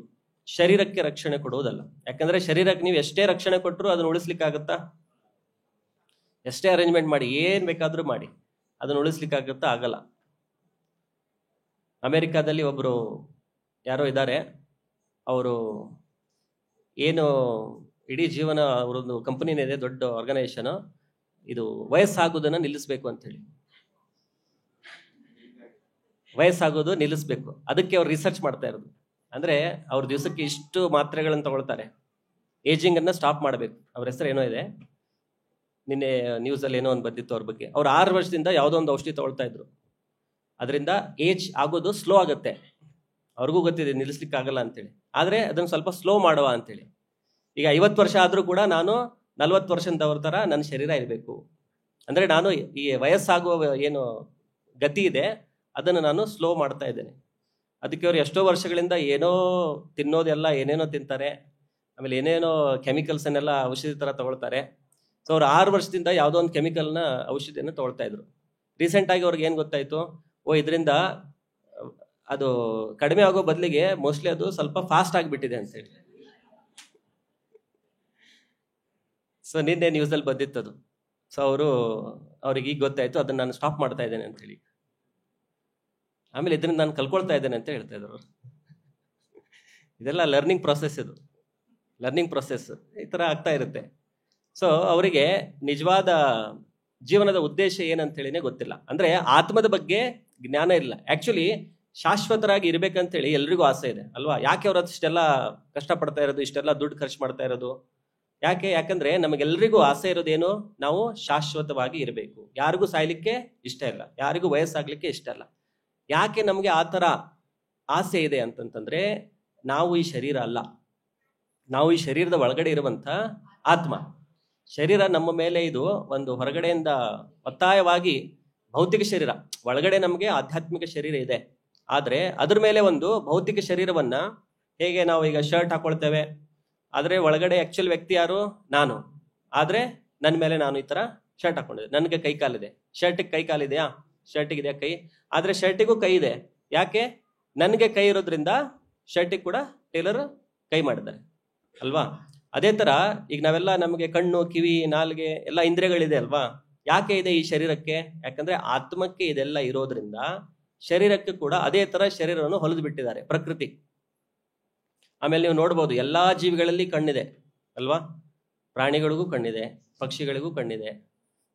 ಶರೀರಕ್ಕೆ ರಕ್ಷಣೆ ಕೊಡೋದಲ್ಲ. ಯಾಕಂದ್ರೆ ಶರೀರಕ್ಕೆ ನೀವು ಎಷ್ಟೇ ರಕ್ಷಣೆ ಕೊಟ್ಟರು ಅದನ್ನ ಉಳಿಸ್ಲಿಕ್ಕಾಗತ್ತಾ? ಎಷ್ಟೇ ಅರೇಂಜ್ಮೆಂಟ್ ಮಾಡಿ, ಏನ್ ಬೇಕಾದ್ರೂ ಮಾಡಿ, ಅದನ್ನ ಉಳಿಸ್ಲಿಕ್ಕಾಗತ್ತಾ? ಆಗಲ್ಲ. ಅಮೆರಿಕಾದಲ್ಲಿ ಒಬ್ರು ಯಾರೋ ಇದ್ದಾರೆ, ಅವರು ಏನು ಇಡೀ ಜೀವನ ಅವರೊಂದು ಕಂಪನಿನೇ ಇದೆ, ದೊಡ್ಡ ಆರ್ಗನೈಸೇಷನ್, ಇದು ವಯಸ್ಸಾಗೋದನ್ನ ನಿಲ್ಲಿಸ್ಬೇಕು ಅಂತ ಹೇಳಿ. ವಯಸ್ಸಾಗೋದು ನಿಲ್ಲಿಸ್ಬೇಕು, ಅದಕ್ಕೆ ಅವ್ರು ರಿಸರ್ಚ್ ಮಾಡ್ತಾ ಇರೋದು. ಅಂದ್ರೆ ಅವ್ರ ದಿವಸಕ್ಕೆ ಇಷ್ಟು ಮಾತ್ರೆಗಳನ್ನ ತಗೊಳ್ತಾರೆ, ಏಜಿಂಗ್ ಅನ್ನ ಸ್ಟಾಪ್ ಮಾಡಬೇಕು. ಅವ್ರ ಹೆಸರು ಏನೋ ಇದೆ, ನಿನ್ನೆ ನ್ಯೂಸ್ ಅಲ್ಲಿ ಏನೋ ಒಂದು ಬಂದಿತ್ತು ಅವ್ರ ಬಗ್ಗೆ. ಅವ್ರು 6 ವರ್ಷದಿಂದ ಯಾವುದೋ ಒಂದು ಔಷಧಿ ತಗೊಳ್ತಾ ಇದ್ರು. ಅದರಿಂದ ಏಜ್ ಆಗೋದು ಸ್ಲೋ ಆಗುತ್ತೆ. ಅವ್ರಿಗೂ ಗೊತ್ತಿದೆ ನಿಲ್ಲಿಸ್ಲಿಕ್ಕೆ ಆಗಲ್ಲ ಅಂತೇಳಿ, ಆದ್ರೆ ಅದನ್ನ ಸ್ವಲ್ಪ ಸ್ಲೋ ಮಾಡುವ ಅಂತೇಳಿ. ಈಗ 50 ವರ್ಷ ಆದ್ರೂ ಕೂಡ ನಾನು 40 ವರ್ಷದವ್ರ ತರ ನನ್ನ ಶರೀರ ಇರಬೇಕು. ಅಂದ್ರೆ ನಾನು ಈ ವಯಸ್ಸಾಗುವ ಏನು ಗತಿ ಇದೆ ಅದನ್ನು ನಾನು ಸ್ಲೋ ಮಾಡ್ತಾ ಇದ್ದೇನೆ. ಅದಕ್ಕೆ ಅವ್ರು ಎಷ್ಟೋ ವರ್ಷಗಳಿಂದ ಏನೋ ತಿನ್ನೋದೆಲ್ಲ ಏನೇನೋ ತಿಂತಾರೆ, ಆಮೇಲೆ ಏನೇನೋ ಕೆಮಿಕಲ್ಸ್ ಅನ್ನೆಲ್ಲ ಔಷಧಿ ತರ ತಗೊಳ್ತಾರೆ. ಸೊ ಅವ್ರು 6 ವರ್ಷದಿಂದ ಯಾವುದೋ ಒಂದು ಕೆಮಿಕಲ್ನ ಔಷಧಿಯನ್ನು ತಗೊಳ್ತಾ ಇದ್ರು. ರೀಸೆಂಟ್ ಆಗಿ ಅವ್ರಿಗೆ ಏನ್ ಗೊತ್ತಾಯ್ತು, ಇದರಿಂದ ಅದು ಕಡಿಮೆ ಆಗೋ ಬದಲಿಗೆ ಮೋಸ್ಟ್ಲಿ ಅದು ಸ್ವಲ್ಪ ಫಾಸ್ಟ್ ಆಗಿಬಿಟ್ಟಿದೆ ಅಂತ ಹೇಳಿ. ಸೊ ನಿನ್ನೆ ನ್ಯೂಸ್ ಅಲ್ಲಿ ಬಂದಿತ್ತು ಅದು. ಸೊ ಅವ್ರಿಗೆ ಈಗ ಗೊತ್ತಾಯ್ತು, ಅದನ್ನ ನಾನು ಸ್ಟಾಪ್ ಮಾಡ್ತಾ ಇದ್ದೇನೆ ಅಂತ ಹೇಳಿ. ಆಮೇಲೆ ಇದರಿಂದ ನಾನು ಕಲ್ಕೊಳ್ತಾ ಇದ್ದೇನೆ ಅಂತ ಹೇಳ್ತಾ ಇದ್ರು. ಇದೆಲ್ಲ ಲರ್ನಿಂಗ್ ಪ್ರೊಸೆಸ್, ಇದು ಲರ್ನಿಂಗ್ ಪ್ರೊಸೆಸ್ ಈ ತರ ಆಗ್ತಾ ಇರುತ್ತೆ. ಸೊ ಅವರಿಗೆ ನಿಜವಾದ ಜೀವನದ ಉದ್ದೇಶ ಏನಂತ ಹೇಳಿನೇ ಗೊತ್ತಿಲ್ಲ. ಅಂದ್ರೆ ಆತ್ಮದ ಬಗ್ಗೆ ಜ್ಞಾನ ಇಲ್ಲ. ಆಕ್ಚುಲಿ ಶಾಶ್ವತರಾಗಿ ಇರ್ಬೇಕಂತೇಳಿ ಎಲ್ರಿಗೂ ಆಸೆ ಇದೆ ಅಲ್ವಾ? ಯಾಕೆ ಅವ್ರು ಅಷ್ಟೆಲ್ಲ ಕಷ್ಟಪಡ್ತಾ ಇರೋದು, ಇಷ್ಟೆಲ್ಲ ದುಡ್ಡು ಖರ್ಚು ಮಾಡ್ತಾ ಇರೋದು? ಯಾಕಂದ್ರೆ ನಮಗೆಲ್ರಿಗೂ ಆಸೆ ಇರೋದೇನು, ನಾವು ಶಾಶ್ವತವಾಗಿ ಇರಬೇಕು. ಯಾರಿಗೂ ಸಾಯ್ಲಿಕ್ಕೆ ಇಷ್ಟ ಇಲ್ಲ, ಯಾರಿಗೂ ವಯಸ್ಸಾಗ್ಲಿಕ್ಕೆ ಇಷ್ಟ ಇಲ್ಲ. ಯಾಕೆ ನಮ್ಗೆ ಆ ತರ ಆಸೆ ಇದೆ ಅಂತಂತಂದ್ರೆ, ನಾವು ಈ ಶರೀರ ಅಲ್ಲ, ನಾವು ಈ ಶರೀರದ ಒಳಗಡೆ ಇರುವಂತ ಆತ್ಮ. ಶರೀರ ನಮ್ಮ ಮೇಲೆ ಇದು ಒಂದು ಹೊರಗಡೆಯಿಂದ ಒತ್ತಾಯವಾಗಿ ಭೌತಿಕ ಶರೀರ, ಒಳಗಡೆ ನಮಗೆ ಆಧ್ಯಾತ್ಮಿಕ ಶರೀರ ಇದೆ. ಆದ್ರೆ ಅದ್ರ ಮೇಲೆ ಒಂದು ಭೌತಿಕ ಶರೀರವನ್ನ, ಹೇಗೆ ನಾವು ಈಗ ಶರ್ಟ್ ಹಾಕೊಳ್ತೇವೆ, ಆದ್ರೆ ಒಳಗಡೆ ಆಕ್ಚುಲ್ ವ್ಯಕ್ತಿ ಯಾರು? ನಾನು. ಆದ್ರೆ ನನ್ನ ಮೇಲೆ ನಾನು ಈ ತರ ಶರ್ಟ್ ಹಾಕೊಂಡಿದ್ದೆ, ನನಗೆ ಕೈ ಕಾಲಿದೆ. ಶರ್ಟಿಗೆ ಕೈ ಕಾಲಿದೆಯಾ? ಶರ್ಟಿಗೆ ಇದೆಯಾ ಕೈ? ಆದ್ರೆ ಶರ್ಟಿಗೂ ಕೈ ಇದೆ. ಯಾಕೆ? ನನಗೆ ಕೈ ಇರೋದ್ರಿಂದ ಶರ್ಟಿಗೆ ಕೂಡ ಟೇಲರ್ ಕೈ ಮಾಡಿದ್ದಾರೆ ಅಲ್ವಾ? ಅದೇ ತರ ಈಗ ನಾವೆಲ್ಲ, ನಮಗೆ ಕಣ್ಣು, ಕಿವಿ, ನಾಲ್ಗೆ ಎಲ್ಲ ಇಂದ್ರಿಯಗಳಿದೆ ಅಲ್ವಾ? ಯಾಕೆ ಇದೆ ಈ ಶರೀರಕ್ಕೆ? ಯಾಕಂದ್ರೆ ಆತ್ಮಕ್ಕೆ ಇದೆಲ್ಲ ಇರೋದ್ರಿಂದ ಶರೀರಕ್ಕೆ ಕೂಡ ಅದೇ ತರ ಶರೀರವನ್ನು ಹೊಲಿದು ಬಿಟ್ಟಿದ್ದಾರೆ ಪ್ರಕೃತಿ. ಆಮೇಲೆ ನೀವು ನೋಡ್ಬೋದು, ಎಲ್ಲಾ ಜೀವಿಗಳಲ್ಲಿ ಕಣ್ಣಿದೆ ಅಲ್ವಾ? ಪ್ರಾಣಿಗಳಿಗೂ ಕಣ್ಣಿದೆ, ಪಕ್ಷಿಗಳಿಗೂ ಕಣ್ಣಿದೆ,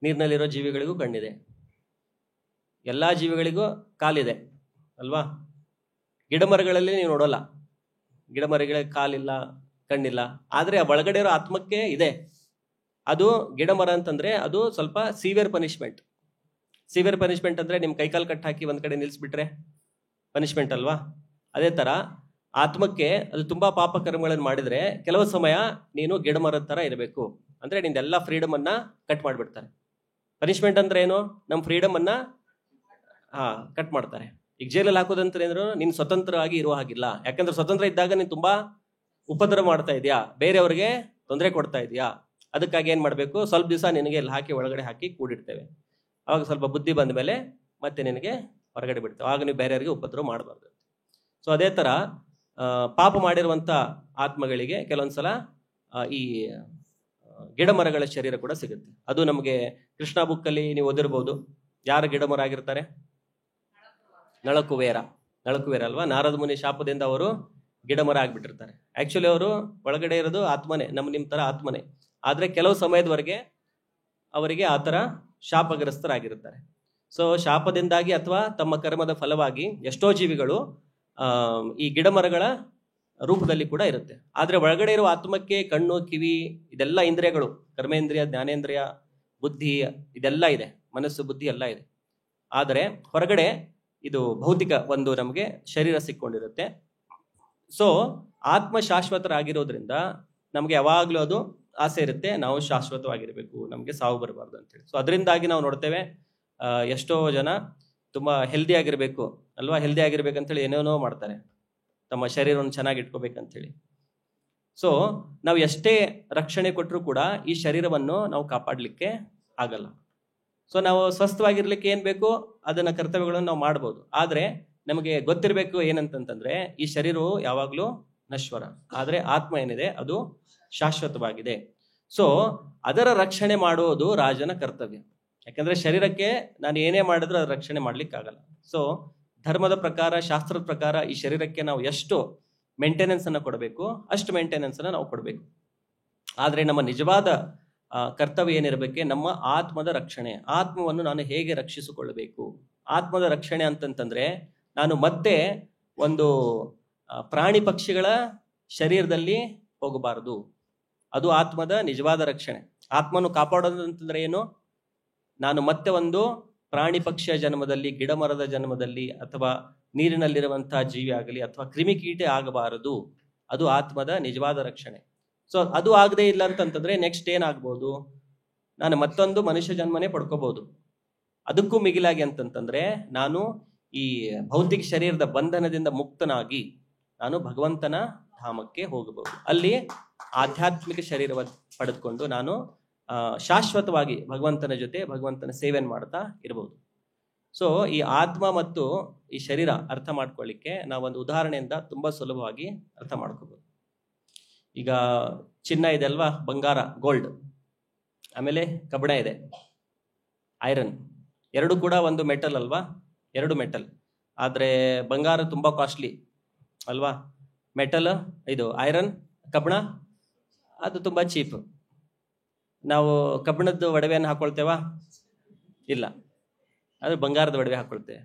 ನೀರಿನಲ್ಲಿರೋ ಜೀವಿಗಳಿಗೂ ಕಣ್ಣಿದೆ, ಎಲ್ಲಾ ಜೀವಿಗಳಿಗೂ ಕಾಲಿದೆ ಅಲ್ವಾ? ಗಿಡ ಮರಗಳಲ್ಲಿ ನೀವು ನೋಡೋಲ್ಲ, ಗಿಡ ಮರಗಳಿಗೆ ಕಾಲಿಲ್ಲ, ಕಣ್ಣಿಲ್ಲ. ಆದ್ರೆ ಒಳಗಡೆ ಇರೋ ಆತ್ಮಕ್ಕೆ ಇದೆ. ಅದು ಗಿಡ ಮರ ಅಂತಂದ್ರೆ ಅದು ಸ್ವಲ್ಪ ಸಿವಿಯರ್ ಪನಿಷ್ಮೆಂಟ್. ಸಿವಿಯರ್ ಪನಿಷ್ಮೆಂಟ್ ಅಂದ್ರೆ ನಿಮ್ ಕೈಕಾಲು ಕಟ್ ಹಾಕಿ ಒಂದ್ ಕಡೆ ನಿಲ್ಸ್ಬಿಟ್ರೆ ಪನಿಷ್ಮೆಂಟ್ ಅಲ್ವಾ? ಅದೇ ತರ ಆತ್ಮಕ್ಕೆ ಅದು ತುಂಬಾ ಪಾಪ ಕರ್ಮಗಳನ್ನು ಮಾಡಿದ್ರೆ ಕೆಲವು ಸಮಯ ನೀನು ಗಿಡ ಮರದ ತರ ಇರಬೇಕು. ಅಂದ್ರೆ ನಿಂದೆಲ್ಲ ಫ್ರೀಡಮ್ ಅನ್ನ ಕಟ್ ಮಾಡ್ಬಿಡ್ತಾರೆ. ಪನಿಷ್ಮೆಂಟ್ ಅಂದ್ರೆ ಏನು? ನಮ್ ಫ್ರೀಡಮ್ ಅನ್ನ ಕಟ್ ಮಾಡ್ತಾರೆ. ಈಗ ಜೈಲಲ್ಲಿ ಹಾಕೋದಂತ ಏನಾದ್ರು ನೀನ್ ಸ್ವತಂತ್ರವಾಗಿ ಇರುವ ಹಾಗಿಲ್ಲ. ಯಾಕಂದ್ರೆ ಸ್ವತಂತ್ರ ಇದ್ದಾಗ ನೀನ್ ತುಂಬಾ ಉಪದ್ರ ಮಾಡ್ತಾ ಇದೀಯಾ, ಬೇರೆಯವ್ರಿಗೆ ತೊಂದರೆ ಕೊಡ್ತಾ ಇದೀಯಾ. ಅದಕ್ಕಾಗಿ ಏನ್ ಮಾಡ್ಬೇಕು, ಸ್ವಲ್ಪ ದಿವಸ ನಿನಗೆ ಇಲ್ಲಿ ಹಾಕಿ ಒಳಗಡೆ ಹಾಕಿ ಕೂಡಿಡ್ತೇವೆ. ಅವಾಗ ಸ್ವಲ್ಪ ಬುದ್ಧಿ ಬಂದ ಮೇಲೆ ಮತ್ತೆ ನಿನಗೆ ಹೊರಗಡೆ ಬಿಡ್ತೇವೆ. ಆಗ ನೀವು ಬೇರೆಯವರಿಗೆ ಉಪದ್ರ ಮಾಡಬಾರ್ದು. ಸೊ ಅದೇ ತರ ಪಾಪ ಮಾಡಿರುವಂತ ಆತ್ಮಗಳಿಗೆ ಕೆಲವೊಂದ್ಸಲ ಈ ಗಿಡ ಮರಗಳ ಶರೀರ ಕೂಡ ಸಿಗುತ್ತೆ. ಅದು ನಮಗೆ ಕೃಷ್ಣ ಬುಕ್ ಅಲ್ಲಿ ನೀವು ಓದಿರ್ಬೋದು. ಯಾರು ಗಿಡ ಮರ ಆಗಿರ್ತಾರೆ? ನಳಕುಬೇರ ಅಲ್ವಾ? ನಾರದ ಮುನಿ ಶಾಪದಿಂದ ಅವರು ಗಿಡ ಮರ ಆಗ್ಬಿಟ್ಟಿರ್ತಾರೆ. ಆಕ್ಚುಲಿ ಅವರು ಒಳಗಡೆ ಇರೋದು ಆತ್ಮನೆ, ನಿಮ್ ತರ ಆತ್ಮನೆ. ಆದ್ರೆ ಕೆಲವು ಸಮಯದವರೆಗೆ ಅವರಿಗೆ ಆ ತರ ಶಾಪಗ್ರಸ್ತರಾಗಿರುತ್ತಾರೆ. ಸೊ ಶಾಪದಿಂದಾಗಿ ಅಥವಾ ತಮ್ಮ ಕರ್ಮದ ಫಲವಾಗಿ ಎಷ್ಟೋ ಜೀವಿಗಳು ಈ ಗಿಡ ಮರಗಳ ರೂಪದಲ್ಲಿ ಕೂಡ ಇರುತ್ತೆ. ಆದ್ರೆ ಒಳಗಡೆ ಇರುವ ಆತ್ಮಕ್ಕೆ ಕಣ್ಣು, ಕಿವಿ, ಇದೆಲ್ಲ ಇಂದ್ರಿಯಗಳು, ಕರ್ಮೇಂದ್ರಿಯ, ಜ್ಞಾನೇಂದ್ರಿಯ, ಬುದ್ಧಿ, ಇದೆಲ್ಲ ಇದೆ, ಮನಸ್ಸು, ಬುದ್ಧಿ ಎಲ್ಲ ಇದೆ. ಆದರೆ ಹೊರಗಡೆ ಇದು ಭೌತಿಕ ಒಂದು ನಮಗೆ ಶರೀರ ಸಿಕ್ಕೊಂಡಿರುತ್ತೆ. ಸೊ ಆತ್ಮ ಶಾಶ್ವತರಾಗಿರೋದ್ರಿಂದ ನಮ್ಗೆ ಯಾವಾಗ್ಲೂ ಅದು ಆಸೆ ಇರುತ್ತೆ, ನಾವು ಶಾಶ್ವತವಾಗಿರ್ಬೇಕು, ನಮ್ಗೆ ಸಾವು ಬರಬಾರ್ದು ಅಂತೇಳಿ. ಸೊ ಅದರಿಂದಾಗಿ ನಾವು ನೋಡ್ತೇವೆ ಎಷ್ಟೋ ಜನ ತುಂಬಾ ಹೆಲ್ದಿ ಆಗಿರ್ಬೇಕು ಅಲ್ವಾ, ಹೆಲ್ದಿ ಆಗಿರ್ಬೇಕಂತೇಳಿ ಏನೇನೋ ಮಾಡ್ತಾರೆ ತಮ್ಮ ಶರೀರವನ್ನು ಚೆನ್ನಾಗಿ ಇಟ್ಕೋಬೇಕಂತೇಳಿ. ಸೊ ನಾವು ಎಷ್ಟೇ ರಕ್ಷಣೆ ಕೊಟ್ಟರು ಕೂಡ ಈ ಶರೀರವನ್ನು ನಾವು ಕಾಪಾಡಲಿಕ್ಕೆ ಆಗಲ್ಲ. ಸೊ ನಾವು ಸ್ವಸ್ಥವಾಗಿರ್ಲಿಕ್ಕೆ ಏನ್ ಬೇಕು ಅದನ್ನ ಕರ್ತವ್ಯಗಳನ್ನು ನಾವು ಮಾಡ್ಬೋದು. ಆದ್ರೆ ನಮಗೆ ಗೊತ್ತಿರಬೇಕು ಏನಂತಂತಂದ್ರೆ ಈ ಶರೀರವು ಯಾವಾಗ್ಲೂ ನಶ್ವರ, ಆದ್ರೆ ಆತ್ಮ ಏನಿದೆ ಅದು ಶಾಶ್ವತವಾಗಿದೆ. ಸೊ ಅದರ ರಕ್ಷಣೆ ಮಾಡುವುದು ರಾಜನ ಕರ್ತವ್ಯ. ಯಾಕಂದ್ರೆ ಶರೀರಕ್ಕೆ ನಾನು ಏನೇ ಮಾಡಿದ್ರು ಅದ್ರ ರಕ್ಷಣೆ ಮಾಡ್ಲಿಕ್ಕೆ ಆಗಲ್ಲ. ಸೊ ಧರ್ಮದ ಪ್ರಕಾರ, ಶಾಸ್ತ್ರದ ಪ್ರಕಾರ ಈ ಶರೀರಕ್ಕೆ ನಾವು ಎಷ್ಟು ಮೇಂಟೆನೆನ್ಸ್ ಅನ್ನ ಕೊಡಬೇಕು ಅಷ್ಟು ಮೇಂಟೆನೆನ್ಸ್ ಅನ್ನ ನಾವು ಕೊಡಬೇಕು. ಆದ್ರೆ ನಮ್ಮ ನಿಜವಾದ ಕರ್ತವ್ಯ ಏನಿರಬೇಕೆ, ನಮ್ಮ ಆತ್ಮದ ರಕ್ಷಣೆ. ಆತ್ಮವನ್ನು ನಾನು ಹೇಗೆ ರಕ್ಷಿಸಿಕೊಳ್ಳಬೇಕು? ಆತ್ಮದ ರಕ್ಷಣೆ ಅಂತಂತಂದ್ರೆ ನಾನು ಮತ್ತೆ ಒಂದು ಪ್ರಾಣಿ ಪಕ್ಷಿಗಳ ಶರೀರದಲ್ಲಿ ಹೋಗಬಾರದು. ಅದು ಆತ್ಮದ ನಿಜವಾದ ರಕ್ಷಣೆ. ಆತ್ಮನ್ನು ಕಾಪಾಡೋದು ಅಂತಂದ್ರೆ ಏನು? ನಾನು ಮತ್ತೆ ಒಂದು ಪ್ರಾಣಿ ಪಕ್ಷಿಯ ಜನ್ಮದಲ್ಲಿ, ಗಿಡ ಮರದ ಜನ್ಮದಲ್ಲಿ, ಅಥವಾ ನೀರಿನಲ್ಲಿರುವಂತಹ ಜೀವಿ ಆಗಲಿ ಅಥವಾ ಕ್ರಿಮಿಕೀಟೆ ಆಗಬಾರದು. ಅದು ಆತ್ಮದ ನಿಜವಾದ ರಕ್ಷಣೆ. ಸೊ ಅದು ಆಗದೆ ಇಲ್ಲ ಅಂತಂತಂದ್ರೆ ನೆಕ್ಸ್ಟ್ ಏನಾಗ್ಬೋದು? ನಾನು ಮತ್ತೊಂದು ಮನುಷ್ಯ ಜನ್ಮನೇ ಪಡ್ಕೋಬಹುದು. ಅದಕ್ಕೂ ಮಿಗಿಲಾಗಿ ಅಂತಂತಂದ್ರೆ ನಾನು ಈ ಭೌತಿಕ ಶರೀರದ ಬಂಧನದಿಂದ ಮುಕ್ತನಾಗಿ ನಾನು ಭಗವಂತನ ಧಾಮಕ್ಕೆ ಹೋಗಬಹುದು. ಅಲ್ಲಿ ಆಧ್ಯಾತ್ಮಿಕ ಶರೀರವನ್ನು ಪಡೆದುಕೊಂಡು ನಾನು ಶಾಶ್ವತವಾಗಿ ಭಗವಂತನ ಜೊತೆ ಭಗವಂತನ ಸೇವೆಯನ್ನು ಮಾಡ್ತಾ ಇರಬಹುದು. ಸೊ ಈ ಆತ್ಮ ಮತ್ತು ಈ ಶರೀರ ಅರ್ಥ ಮಾಡ್ಕೊಳ್ಳಿಕ್ಕೆ ನಾವೊಂದು ಉದಾಹರಣೆಯಿಂದ ತುಂಬಾ ಸುಲಭವಾಗಿ ಅರ್ಥ ಮಾಡ್ಕೋಬಹುದು. ಈಗ ಚಿನ್ನ ಇದೆ ಅಲ್ವಾ, ಬಂಗಾರ, ಗೋಲ್ಡ್, ಆಮೇಲೆ ಕಬ್ಬಿಣ ಇದೆ, ಐರನ್, ಎರಡು ಕೂಡ ಒಂದು ಮೆಟಲ್ ಅಲ್ವಾ, ಎರಡು ಮೆಟಲ್. ಆದ್ರೆ ಬಂಗಾರ ತುಂಬಾ ಕಾಸ್ಟ್ಲಿ ಅಲ್ವಾ, ಮೆಟಲ್ ಇದು ಐರನ್, ಕಬ್ಬಿಣ ಅದು ತುಂಬಾ ಚೀಪ್. ನಾವು ಕಬ್ಬಿಣದ ಒಡವೆಯನ್ನು ಹಾಕೊಳ್ತೇವಾ? ಇಲ್ಲ, ಅದು ಬಂಗಾರದ ಒಡವೆ ಹಾಕೊಳ್ತೇವೆ.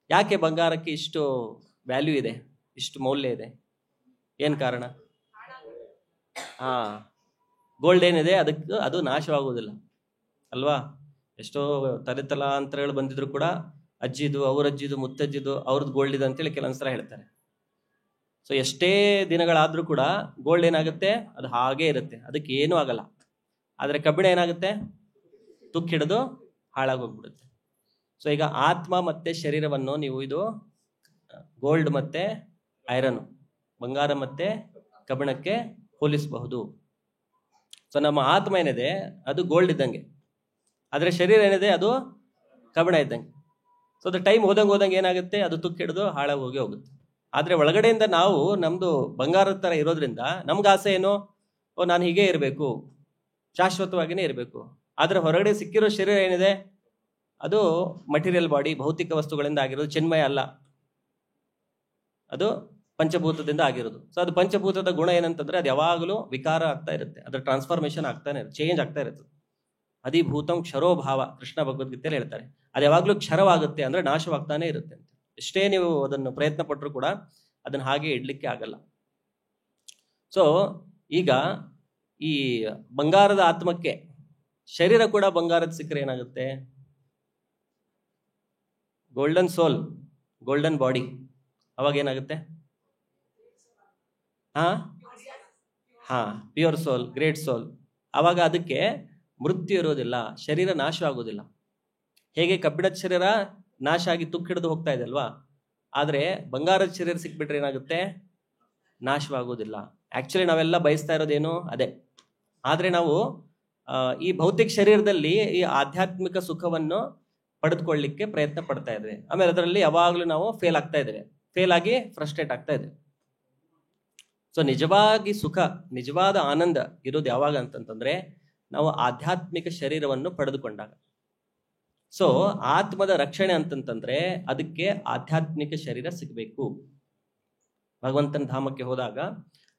ಯಾಕೆ ಬಂಗಾರಕ್ಕೆ ಇಷ್ಟು ವ್ಯಾಲ್ಯೂ ಇದೆ, ಇಷ್ಟು ಮೌಲ್ಯ ಇದೆ? ಏನ್ ಕಾರಣ? ಗೋಲ್ಡ್ ಏನಿದೆ ಅದಕ್ಕೆ ಅದು ನಾಶವಾಗುವುದಿಲ್ಲ ಅಲ್ವಾ. ಎಷ್ಟೋ ತಲೆತಲಾಂತರಗಳು ಬಂದಿದ್ರು ಕೂಡ ಅಜ್ಜಿದು, ಅವ್ರ ಅಜ್ಜಿದು, ಮುತ್ತಜ್ಜಿದು, ಅವ್ರದ್ದು ಗೋಲ್ಡ್ ಇದೆ ಅಂತೇಳಿ ಕೆಲವೊಂದ್ಸಲ ಹೇಳ್ತಾರೆ. ಸೊ ಎಷ್ಟೇ ದಿನಗಳಾದ್ರೂ ಕೂಡ ಗೋಲ್ಡ್ ಏನಾಗುತ್ತೆ, ಅದು ಹಾಗೇ ಇರುತ್ತೆ, ಅದಕ್ಕೆ ಏನೂ ಆಗಲ್ಲ. ಆದ್ರೆ ಕಬ್ಬಿಣ ಏನಾಗುತ್ತೆ, ತುಕ್ಕು ಹಿಡಿದು ಹಾಳಾಗೋಗ್ಬಿಡುತ್ತೆ. ಸೊ ಈಗ ಆತ್ಮ ಮತ್ತೆ ಶರೀರವನ್ನು ನೀವು ಇದು ಗೋಲ್ಡ್ ಮತ್ತೆ ಐರನ್, ಬಂಗಾರ ಮತ್ತೆ ಕಬ್ಬಿಣಕ್ಕೆ ಹೋಲಿಸಬಹುದು. ಸೊ ನಮ್ಮ ಆತ್ಮ ಏನಿದೆ ಅದು ಗೋಲ್ಡ್ ಇದ್ದಂಗೆ, ಆದ್ರೆ ಶರೀರ ಏನಿದೆ ಅದು ಕಬ್ಬಿಣ ಇದ್ದಂಗೆ. ಸೊ ಅದು ಟೈಮ್ ಹೋದಂಗೆ ಏನಾಗುತ್ತೆ, ಅದು ತುಕ್ಕು ಹಿಡಿದು ಹಾಳಾಗಿ ಹೋಗುತ್ತೆ. ಆದ್ರೆ ಒಳಗಡೆಯಿಂದ ನಾವು ನಮ್ದು ಬಂಗಾರದ ತರ ಇರೋದ್ರಿಂದ ನಮ್ಗೆ ಆಸೆ ಏನು, ನಾನು ಹೀಗೆ ಇರಬೇಕು, ಶಾಶ್ವತವಾಗಿನೇ ಇರಬೇಕು. ಆದ್ರೆ ಹೊರಗಡೆ ಸಿಕ್ಕಿರೋ ಶರೀರ ಏನಿದೆ ಅದು ಮಟೀರಿಯಲ್ ಬಾಡಿ, ಭೌತಿಕ ವಸ್ತುಗಳಿಂದ ಆಗಿರೋದು, ಚಿನ್ಮಯ ಅಲ್ಲ, ಅದು ಪಂಚಭೂತದಿಂದ ಆಗಿರೋದು. ಸೊ ಅದು ಪಂಚಭೂತದ ಗುಣ ಏನಂತಂದ್ರೆ ಅದು ಯಾವಾಗಲೂ ವಿಕಾರ ಆಗ್ತಾ ಇರುತ್ತೆ, ಅದ್ರ ಟ್ರಾನ್ಸ್ಫಾರ್ಮೇಶನ್ ಆಗ್ತಾನೆ ಇರುತ್ತೆ, ಚೇಂಜ್ ಆಗ್ತಾ ಇರುತ್ತೆ. ಅಧಿಭೂತಂ ಕ್ಷರೋಭಾವ, ಕೃಷ್ಣ ಭಗವದ್ಗೀತೆಯಲ್ಲಿ ಹೇಳ್ತಾರೆ. ಅದು ಯಾವಾಗ್ಲೂ ಕ್ಷರವಾಗುತ್ತೆ ಅಂದ್ರೆ ನಾಶವಾಗ್ತಾನೆ ಇರುತ್ತೆ ಅಂತ. ಎಷ್ಟೇ ನೀವು ಅದನ್ನು ಪ್ರಯತ್ನ ಪಟ್ಟರು ಕೂಡ ಅದನ್ನ ಹಾಗೆ ಇಡ್ಲಿಕ್ಕೆ ಆಗಲ್ಲ. ಸೊ ಈಗ ಈ ಬಂಗಾರದ ಆತ್ಮಕ್ಕೆ ಶರೀರ ಕೂಡ ಬಂಗಾರದ ಸಿಕ್ಕರೆ ಏನಾಗುತ್ತೆ, ಗೋಲ್ಡನ್ ಸೋಲ್, ಗೋಲ್ಡನ್ ಬಾಡಿ, ಅವಾಗ ಏನಾಗುತ್ತೆ? ಪ್ಯೂರ್ ಸೋಲ್, ಗ್ರೇಟ್ ಸೋಲ್. ಅವಾಗ ಅದಕ್ಕೆ ಮೃತ್ಯು ಇರೋದಿಲ್ಲ, ಶರೀರ ನಾಶ ಆಗೋದಿಲ್ಲ. ಹೇಗೆ ಕಬ್ಬಿಣದ ಶರೀರ ನಾಶ ಆಗಿ ತುಕ್ಕು ಹಿಡಿದು ಹೋಗ್ತಾ ಇದೆ ಅಲ್ವಾ, ಆದ್ರೆ ಬಂಗಾರದ ಶರೀರ ಸಿಕ್ಬಿಟ್ರೆ ಏನಾಗುತ್ತೆ, ನಾಶವಾಗೋದಿಲ್ಲ. ಆಕ್ಚುಲಿ ನಾವೆಲ್ಲ ಬಯಸ್ತಾ ಇರೋದೇನು ಅದೇ. ಆದ್ರೆ ನಾವು ಈ ಭೌತಿಕ ಶರೀರದಲ್ಲಿ ಈ ಆಧ್ಯಾತ್ಮಿಕ ಸುಖವನ್ನು ಪಡೆದುಕೊಳ್ಳಿಕ್ಕೆ ಪ್ರಯತ್ನ ಪಡ್ತಾ ಇದ್ದೇವೆ. ಆಮೇಲೆ ಅದರಲ್ಲಿ ಯಾವಾಗ್ಲೂ ನಾವು ಫೇಲ್ ಆಗ್ತಾ ಇದ್ದೇವೆ, ಫೇಲ್ ಆಗಿ ಫ್ರಸ್ಟ್ರೇಟ್ ಆಗ್ತಾ ಇದ್ದೇವೆ. ಸೊ ನಿಜವಾಗಿ ಸುಖ, ನಿಜವಾದ ಆನಂದ ಇರೋದು ಯಾವಾಗ ಅಂತಂತಂದ್ರೆ ನಾವು ಆಧ್ಯಾತ್ಮಿಕ ಶರೀರವನ್ನು ಪಡೆದುಕೊಂಡಾಗ. ಸೊ ಆತ್ಮದ ರಕ್ಷಣೆ ಅಂತಂತಂದ್ರೆ ಅದಕ್ಕೆ ಆಧ್ಯಾತ್ಮಿಕ ಶರೀರ ಸಿಗಬೇಕು. ಭಗವಂತನ ಧಾಮಕ್ಕೆ ಹೋದಾಗ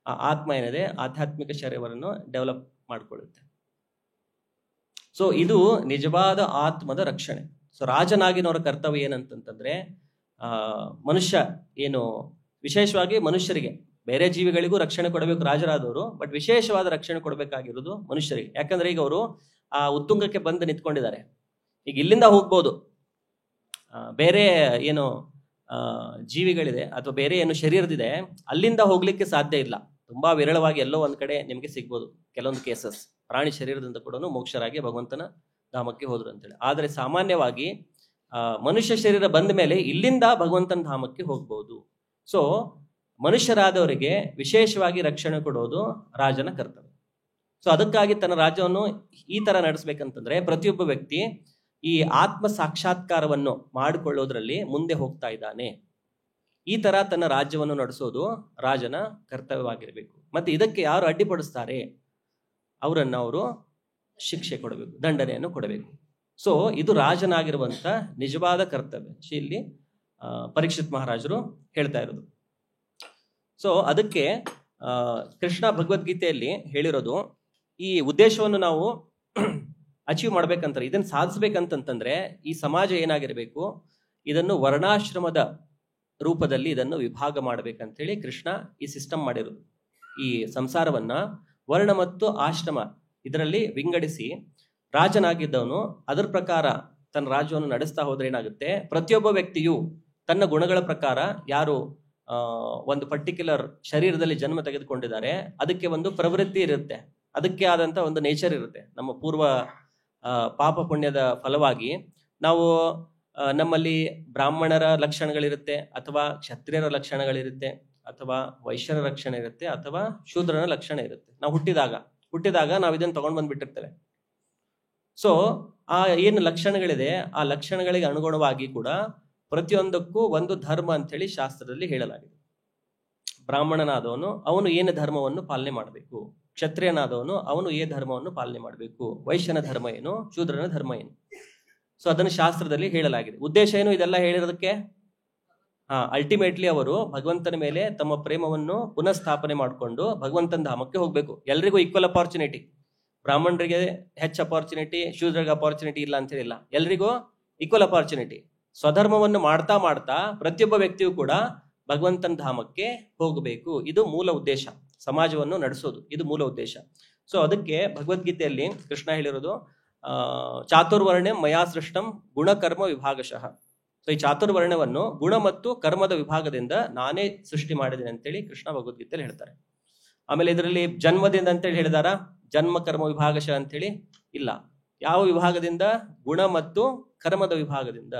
ಆ ಆತ್ಮ ಏನಿದೆ ಆಧ್ಯಾತ್ಮಿಕ ಶರೀರವನ್ನು ಡೆವಲಪ್ ಮಾಡಿಕೊಳ್ಳುತ್ತೆ. ಸೊ ಇದು ನಿಜವಾದ ಆತ್ಮದ ರಕ್ಷಣೆ. ಸೊ ರಾಜನಾಗಿನವರ ಕರ್ತವ್ಯ ಏನಂತಂತಂದ್ರೆ ಮನುಷ್ಯ ಏನು ವಿಶೇಷವಾಗಿ ಮನುಷ್ಯರಿಗೆ, ಬೇರೆ ಜೀವಿಗಳಿಗೂ ರಕ್ಷಣೆ ಕೊಡಬೇಕು ರಾಜರಾದವರು, ಬಟ್ ವಿಶೇಷವಾದ ರಕ್ಷಣೆ ಕೊಡಬೇಕಾಗಿರೋದು ಮನುಷ್ಯರಿಗೆ. ಯಾಕಂದ್ರೆ ಈಗ ಅವರು ಆ ಉತ್ತುಂಗಕ್ಕೆ ಬಂದು ನಿಂತ್ಕೊಂಡಿದ್ದಾರೆ. ಈಗ ಇಲ್ಲಿಂದ ಹೋಗ್ಬೋದು, ಬೇರೆ ಏನು ಜೀವಿಗಳಿದೆ ಅಥವಾ ಬೇರೆ ಏನು ಶರೀರದಿದೆ ಅಲ್ಲಿಂದ ಹೋಗ್ಲಿಕ್ಕೆ ಸಾಧ್ಯ ಇಲ್ಲ. ತುಂಬಾ ವಿರಳವಾಗಿ ಎಲ್ಲೋ ಒಂದ್ ಕಡೆ ನಿಮಗೆ ಸಿಗ್ಬೋದು ಕೆಲವೊಂದು ಕೇಸಸ್, ಪ್ರಾಣಿ ಶರೀರದಿಂದ ಕೂಡ ಮೋಕ್ಷರಾಗಿ ಭಗವಂತನ ಧಾಮಕ್ಕೆ ಹೋದ್ರು ಅಂತೇಳಿ. ಆದ್ರೆ ಸಾಮಾನ್ಯವಾಗಿ ಮನುಷ್ಯ ಶರೀರ ಬಂದ ಮೇಲೆ ಇಲ್ಲಿಂದ ಭಗವಂತನ ಧಾಮಕ್ಕೆ ಹೋಗ್ಬೋದು. ಸೊ ಮನುಷ್ಯರಾದವರಿಗೆ ವಿಶೇಷವಾಗಿ ರಕ್ಷಣೆ ಕೊಡೋದು ರಾಜನ ಕರ್ತವ್ಯ. ಸೊ ಅದಕ್ಕಾಗಿ ತನ್ನ ರಾಜ್ಯವನ್ನು ಈ ತರ ನಡೆಸ್ಬೇಕಂತಂದ್ರೆ ಪ್ರತಿಯೊಬ್ಬ ವ್ಯಕ್ತಿ ಈ ಆತ್ಮ ಸಾಕ್ಷಾತ್ಕಾರವನ್ನು ಮಾಡಿಕೊಳ್ಳೋದ್ರಲ್ಲಿ ಮುಂದೆ ಹೋಗ್ತಾ ಇದ್ದಾನೆ. ಈ ತರ ತನ್ನ ರಾಜ್ಯವನ್ನು ನಡೆಸೋದು ರಾಜನ ಕರ್ತವ್ಯವಾಗಿರಬೇಕು. ಮತ್ತೆ ಇದಕ್ಕೆ ಯಾರು ಅಡ್ಡಿಪಡಿಸ್ತಾರೆ ಅವರನ್ನು ಅವರು ಶಿಕ್ಷೆ ಕೊಡಬೇಕು, ದಂಡನೆಯನ್ನು ಕೊಡಬೇಕು. ಸೊ ಇದು ರಾಜನಾಗಿರುವಂತ ನಿಜವಾದ ಕರ್ತವ್ಯ. ಇಲ್ಲಿ ಪರೀಕ್ಷಿತ್ ಮಹಾರಾಜರು ಹೇಳ್ತಾ ಇರೋದು. ಸೊ ಅದಕ್ಕೆ ಕೃಷ್ಣ ಭಗವದ್ಗೀತೆಯಲ್ಲಿ ಹೇಳಿರೋದು, ಈ ಉದ್ದೇಶವನ್ನು ನಾವು ಅಚೀವ್ ಮಾಡ್ಬೇಕಂತಾರೆ, ಇದನ್ನು ಸಾಧಿಸ್ಬೇಕಂತಂದ್ರೆ ಈ ಸಮಾಜ ಏನಾಗಿರ್ಬೇಕು, ಇದನ್ನು ವರ್ಣಾಶ್ರಮದ ರೂಪದಲ್ಲಿ ಇದನ್ನು ವಿಭಾಗ ಮಾಡ್ಬೇಕಂತೇಳಿ ಕೃಷ್ಣ ಈ ಸಿಸ್ಟಮ್ ಮಾಡಿರೋದು. ಈ ಸಂಸಾರವನ್ನ ವರ್ಣ ಮತ್ತು ಆಶ್ರಮ ಇದರಲ್ಲಿ ವಿಂಗಡಿಸಿ ರಾಜನಾಗಿದ್ದವನು ಅದರ ಪ್ರಕಾರ ತನ್ನ ರಾಜ್ಯವನ್ನು ನಡೆಸ್ತಾ ಹೋದ್ರೆ ಏನಾಗುತ್ತೆ, ಪ್ರತಿಯೊಬ್ಬ ವ್ಯಕ್ತಿಯು ತನ್ನ ಗುಣಗಳ ಪ್ರಕಾರ ಯಾರು ಒಂದು ಪರ್ಟಿಕ್ಯುಲರ್ ಶರೀರದಲ್ಲಿ ಜನ್ಮ ತೆಗೆದುಕೊಂಡಿದ್ದಾರೆ ಅದಕ್ಕೆ ಒಂದು ಪ್ರವೃತ್ತಿ ಇರುತ್ತೆ, ಅದಕ್ಕೆ ಆದಂತ ಒಂದು ನೇಚರ್ ಇರುತ್ತೆ. ನಮ್ಮ ಪೂರ್ವ ಪಾಪ ಪುಣ್ಯದ ಫಲವಾಗಿ ನಾವು ನಮ್ಮಲ್ಲಿ ಬ್ರಾಹ್ಮಣರ ಲಕ್ಷಣಗಳಿರುತ್ತೆ, ಅಥವಾ ಕ್ಷತ್ರಿಯರ ಲಕ್ಷಣಗಳಿರುತ್ತೆ, ಅಥವಾ ವೈಶ್ಯರ ಲಕ್ಷಣ ಇರುತ್ತೆ, ಅಥವಾ ಶೂದ್ರನ ಲಕ್ಷಣ ಇರುತ್ತೆ. ನಾವು ಹುಟ್ಟಿದಾಗ ನಾವು ಇದನ್ನು ತಗೊಂಡು ಬಂದ್ಬಿಟ್ಟಿರ್ತೇವೆ. ಸೊ ಆ ಏನು ಲಕ್ಷಣಗಳಿದೆ ಆ ಲಕ್ಷಣಗಳಿಗೆ ಅನುಗುಣವಾಗಿ ಕೂಡ ಪ್ರತಿಯೊಂದಕ್ಕೂ ಒಂದು ಧರ್ಮ ಅಂತೇಳಿ ಶಾಸ್ತ್ರದಲ್ಲಿ ಹೇಳಲಾಗಿದೆ. ಬ್ರಾಹ್ಮಣನಾದವನು ಅವನು ಏನು ಧರ್ಮವನ್ನು ಪಾಲನೆ ಮಾಡಬೇಕು, ಕ್ಷತ್ರಿಯನಾದವನು ಅವನು ಏ ಧರ್ಮವನ್ನು ಪಾಲನೆ ಮಾಡಬೇಕು, ವೈಶ್ಯನ ಧರ್ಮ ಏನು, ಶೂದ್ರನ ಧರ್ಮ ಏನು. ಸೊ ಅದನ್ನು ಶಾಸ್ತ್ರದಲ್ಲಿ ಹೇಳಲಾಗಿದೆ. ಉದ್ದೇಶ ಏನು ಇದೆಲ್ಲ ಹೇಳಿರೋದಕ್ಕೆ? ಅಲ್ಟಿಮೇಟ್ಲಿ ಅವರು ಭಗವಂತನ ಮೇಲೆ ತಮ್ಮ ಪ್ರೇಮವನ್ನು ಪುನಃ ಸ್ಥಾಪನೆ ಮಾಡಿಕೊಂಡು ಭಗವಂತನ ಧಾಮಕ್ಕೆ ಹೋಗ್ಬೇಕು. ಎಲ್ರಿಗೂ ಈಕ್ವಲ್ ಅಪಾರ್ಚುನಿಟಿ. ಬ್ರಾಹ್ಮಣರಿಗೆ ಹೆಚ್ಚು ಅಪಾರ್ಚುನಿಟಿ, ಶೂದ್ರಿಗೆ ಅಪಾರ್ಚುನಿಟಿ ಇಲ್ಲ ಅಂತ ಹೇಳಿಲ್ಲ, ಎಲ್ರಿಗೂ ಈಕ್ವಲ್ ಅಪಾರ್ಚುನಿಟಿ. ಸ್ವಧರ್ಮವನ್ನು ಮಾಡ್ತಾ ಮಾಡ್ತಾ ಪ್ರತಿಯೊಬ್ಬ ವ್ಯಕ್ತಿಯು ಕೂಡ ಭಗವಂತನ ಧಾಮಕ್ಕೆ ಹೋಗಬೇಕು. ಇದು ಮೂಲ ಉದ್ದೇಶ, ಸಮಾಜವನ್ನು ನಡೆಸೋದು ಇದು ಮೂಲ ಉದ್ದೇಶ. ಸೊ ಅದಕ್ಕೆ ಭಗವದ್ಗೀತೆಯಲ್ಲಿ ಕೃಷ್ಣ ಹೇಳಿರೋದು, ಚಾತುರ್ವರ್ಣ್ಯಂ ಮಯಾ ಸೃಷ್ಟಂ ಗುಣಕರ್ಮ ವಿಭಾಗಶಃ. ಸೊ ಈ ಚಾತುರ್ವರ್ಣ್ಯವನ್ನು ಗುಣ ಮತ್ತು ಕರ್ಮದ ವಿಭಾಗದಿಂದ ನಾನೇ ಸೃಷ್ಟಿ ಮಾಡಿದ್ದೇನೆ ಅಂತೇಳಿ ಕೃಷ್ಣ ಭಗವದ್ಗೀತೆಯಲ್ಲಿ ಹೇಳ್ತಾರೆ. ಆಮೇಲೆ ಇದರಲ್ಲಿ ಜನ್ಮದಿಂದ ಅಂತೇಳಿ ಹೇಳಿದಾರ, ಜನ್ಮ ಕರ್ಮ ವಿಭಾಗಶಃ ಅಂತೇಳಿ ಇಲ್ಲ. ಯಾವ ವಿಭಾಗದಿಂದ? ಗುಣ ಮತ್ತು ಕರ್ಮದ ವಿಭಾಗದಿಂದ.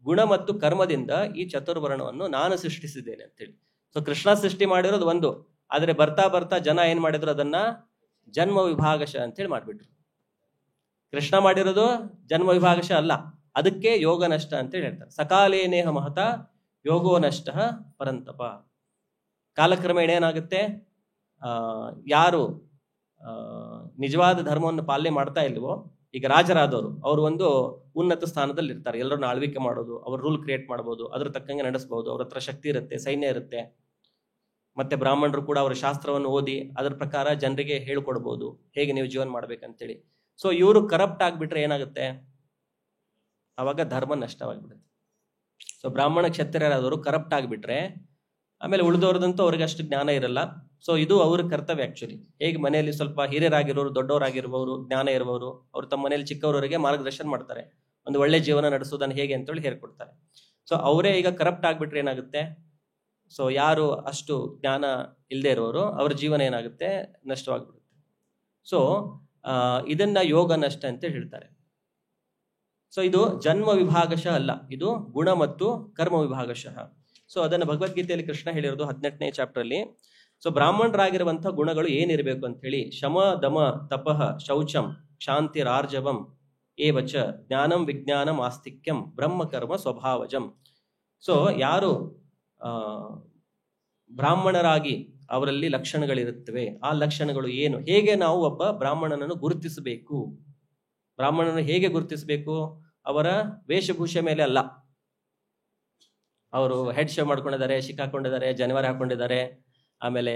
ಗುಣ ಮತ್ತು ಕರ್ಮದಿಂದ ಈ ಚತುರ್ವರ್ಣವನ್ನು ನಾನು ಸೃಷ್ಟಿಸಿದ್ದೇನೆ ಅಂತೇಳಿ. ಸೊ ಕೃಷ್ಣ ಸೃಷ್ಟಿ ಮಾಡಿರೋದು ಒಂದು, ಆದ್ರೆ ಬರ್ತಾ ಬರ್ತಾ ಜನ ಏನ್ ಮಾಡಿದ್ರು, ಅದನ್ನ ಜನ್ಮ ವಿಭಾಗಶಃ ಅಂತೇಳಿ ಮಾಡ್ಬಿಟ್ರು. ಕೃಷ್ಣ ಮಾಡಿರೋದು ಜನ್ಮ ವಿಭಾಗಶಃ ಅಲ್ಲ, ಅದಕ್ಕೆ ಯೋಗ ನಷ್ಟ ಅಂತೇಳಿ ಹೇಳ್ತಾರೆ. ಸಕಾಲೇನೇಹ ಮಹತ ಯೋಗೋ ನಷ್ಟ ಪರಂತಪ. ಕಾಲಕ್ರಮೇಣ ಏನಾಗುತ್ತೆ, ಯಾರು ನಿಜವಾದ ಧರ್ಮವನ್ನು ಪಾಲನೆ ಮಾಡ್ತಾ ಇಲ್ವೋ, ಈಗ ರಾಜರಾದವರು ಅವರು ಒಂದು ಉನ್ನತ ಸ್ಥಾನದಲ್ಲಿ ಇರ್ತಾರೆ, ಎಲ್ಲರನ್ನು ಆಳ್ವಿಕೆ ಮಾಡೋದು, ಅವ್ರ ರೂಲ್ ಕ್ರಿಯೇಟ್ ಮಾಡ್ಬೋದು, ಅದ್ರ ತಕ್ಕಂಗೆ ನಡೆಸ್ಬೋದು, ಅವ್ರ ಹತ್ರ ಶಕ್ತಿ ಇರುತ್ತೆ, ಸೈನ್ಯ ಇರುತ್ತೆ. ಮತ್ತೆ ಬ್ರಾಹ್ಮಣರು ಕೂಡ ಅವರ ಶಾಸ್ತ್ರವನ್ನು ಓದಿ ಅದ್ರ ಪ್ರಕಾರ ಜನರಿಗೆ ಹೇಳ್ಕೊಡ್ಬೋದು ಹೇಗೆ ನೀವು ಜೀವನ ಮಾಡ್ಬೇಕಂತೇಳಿ. ಸೊ ಇವರು ಕರಪ್ಟ್ ಆಗ್ಬಿಟ್ರೆ ಏನಾಗುತ್ತೆ, ಅವಾಗ ಧರ್ಮ ನಷ್ಟವಾಗಿಬಿಡುತ್ತೆ. ಸೊ ಬ್ರಾಹ್ಮಣ ಕ್ಷತ್ರಿಯರಾದವರು ಕರಪ್ಟ್ ಆಗಿಬಿಟ್ರೆ ಆಮೇಲೆ ಉಳಿದವ್ರದಂತೂ ಅವ್ರಿಗೆ ಅಷ್ಟು ಜ್ಞಾನ ಇರಲ್ಲ. ಸೊ ಇದು ಅವ್ರ ಕರ್ತವ್ಯ ಆಕ್ಚುಲಿ. ಹೇಗೆ ಮನೆಯಲ್ಲಿ ಸ್ವಲ್ಪ ಹಿರಿಯರಾಗಿರೋರು, ದೊಡ್ಡವರಾಗಿರುವವರು, ಜ್ಞಾನ ಇರುವವರು, ಅವ್ರು ತಮ್ಮ ಮನೆಯಲ್ಲಿ ಚಿಕ್ಕವರವರಿಗೆ ಮಾರ್ಗದರ್ಶನ ಮಾಡ್ತಾರೆ, ಒಂದು ಒಳ್ಳೆ ಜೀವನ ನಡೆಸೋದನ್ನು ಹೇಗೆ ಅಂತೇಳಿ ಹೇಳ್ಕೊಡ್ತಾರೆ. ಸೊ ಅವರೇ ಈಗ ಕರಪ್ಟ್ ಆಗ್ಬಿಟ್ರೆ ಏನಾಗುತ್ತೆ, ಸೊ ಯಾರು ಅಷ್ಟು ಜ್ಞಾನ ಇಲ್ಲದೆ ಇರೋರು ಅವ್ರ ಜೀವನ ಏನಾಗುತ್ತೆ, ನಷ್ಟವಾಗ್ಬಿಡುತ್ತೆ. ಸೊ ಇದನ್ನ ಯೋಗ ನಷ್ಟ ಅಂತ ಹೇಳ್ತಾರೆ. ಸೊ ಇದು ಜನ್ಮ ವಿಭಾಗಶಃ ಅಲ್ಲ, ಇದು ಗುಣ ಮತ್ತು ಕರ್ಮ ವಿಭಾಗಶಃ. ಸೊ ಅದನ್ನು ಭಗವದ್ಗೀತೆಯಲ್ಲಿ ಕೃಷ್ಣ ಹೇಳಿರೋದು 18ನೇ ಚಾಪ್ಟರ್ ಅಲ್ಲಿ. ಸೊ ಬ್ರಾಹ್ಮಣರಾಗಿರುವಂತಹ ಗುಣಗಳು ಏನಿರಬೇಕು ಅಂತ ಹೇಳಿ, ಶಮ ದಮ ತಪಃ ಶೌಚಂ ಕ್ಷಾಂತಿರಾರ್ಜವಂ ಏವಚ ಜ್ಞಾನಂ ವಿಜ್ಞಾನಂ ಆಸ್ತಿಕ್ಯಂ ಬ್ರಹ್ಮ ಕರ್ಮ ಸ್ವಭಾವಜಂ. ಸೊ ಯಾರು ಬ್ರಾಹ್ಮಣರಾಗಿ ಅವರಲ್ಲಿ ಲಕ್ಷಣಗಳಿರುತ್ತವೆ, ಆ ಲಕ್ಷಣಗಳು ಏನು, ಹೇಗೆ ನಾವು ಒಬ್ಬ ಬ್ರಾಹ್ಮಣನನ್ನು ಗುರುತಿಸಬೇಕು, ಬ್ರಾಹ್ಮಣನನ್ನು ಹೇಗೆ ಗುರುತಿಸಬೇಕು, ಅವರ ವೇಷಭೂಷೆ ಮೇಲೆ ಅಲ್ಲ. ಅವರು ಹೆಡ್ ಶೇವ್ ಮಾಡ್ಕೊಂಡಿದ್ದಾರೆ, ಶಿಕ್ ಹಾಕೊಂಡಿದ್ದಾರೆ, ಜನವರಿ ಹಾಕೊಂಡಿದ್ದಾರೆ, ಆಮೇಲೆ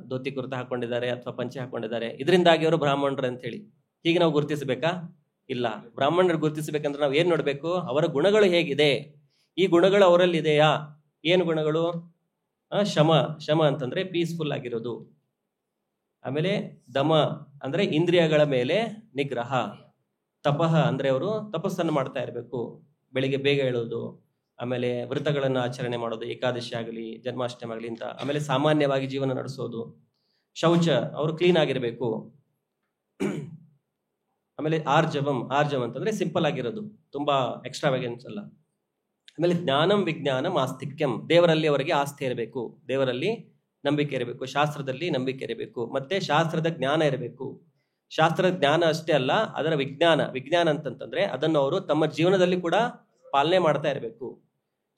ಧೋತಿ ಕುರ್ತಾ ಹಾಕೊಂಡಿದ್ದಾರೆ ಅಥವಾ ಪಂಚೆ ಹಾಕೊಂಡಿದ್ದಾರೆ, ಇದರಿಂದಾಗಿ ಅವರು ಬ್ರಾಹ್ಮಣರು ಅಂತ ಹೇಳಿ ಹೀಗೆ ನಾವು ಗುರುತಿಸಬೇಕಾ? ಇಲ್ಲ. ಬ್ರಾಹ್ಮಣರು ಗುರುತಿಸಬೇಕಂದ್ರೆ ನಾವು ಏನ್ ನೋಡ್ಬೇಕು, ಅವರ ಗುಣಗಳು ಹೇಗಿದೆ, ಈ ಗುಣಗಳು ಅವರಲ್ಲಿ ಇದೆಯಾ? ಏನು ಗುಣಗಳು? ಶಮ ಅಂತಂದ್ರೆ ಪೀಸ್ಫುಲ್ ಆಗಿರೋದು. ಆಮೇಲೆ ದಮ ಅಂದ್ರೆ ಇಂದ್ರಿಯಗಳ ಮೇಲೆ ನಿಗ್ರಹ. ತಪಃ ಅಂದ್ರೆ ಅವರು ತಪಸ್ಸನ್ನು ಮಾಡ್ತಾ ಇರಬೇಕು, ಬೆಳಿಗ್ಗೆ ಬೇಗ ಹೇಳೋದು, ಆಮೇಲೆ ವ್ರತಗಳನ್ನು ಆಚರಣೆ ಮಾಡೋದು, ಏಕಾದಶಿ ಆಗಲಿ ಜನ್ಮಾಷ್ಟಮಿ ಆಗಲಿ ಅಂತ. ಆಮೇಲೆ ಸಾಮಾನ್ಯವಾಗಿ ಜೀವನ ನಡೆಸೋದು. ಶೌಚ ಅವರು ಕ್ಲೀನ್ ಆಗಿರ್ಬೇಕು. ಆಮೇಲೆ ಆರ್ಜವಂ ಅಂತಂದ್ರೆ ಸಿಂಪಲ್ ಆಗಿರೋದು, ತುಂಬಾ ಎಕ್ಸ್ಟ್ರಾವೆಗೆನ್ಸ್ ಅಲ್ಲ. ಆಮೇಲೆ ಜ್ಞಾನಂ ವಿಜ್ಞಾನಂ ಆಸ್ತಿಕ್ಯಂ, ದೇವರಲ್ಲಿ ಅವರಿಗೆ ಆಸ್ಥೆ ಇರಬೇಕು, ದೇವರಲ್ಲಿ ನಂಬಿಕೆ ಇರಬೇಕು, ಶಾಸ್ತ್ರದಲ್ಲಿ ನಂಬಿಕೆ ಇರಬೇಕು, ಮತ್ತೆ ಶಾಸ್ತ್ರದ ಜ್ಞಾನ ಇರಬೇಕು. ಶಾಸ್ತ್ರ ಜ್ಞಾನ ಅಷ್ಟೇ ಅಲ್ಲ, ಅದರ ವಿಜ್ಞಾನ ಅಂತಂತಂದ್ರೆ ಅದನ್ನು ಅವರು ತಮ್ಮ ಜೀವನದಲ್ಲಿ ಕೂಡ ಪಾಲನೆ ಮಾಡ್ತಾ ಇರಬೇಕು.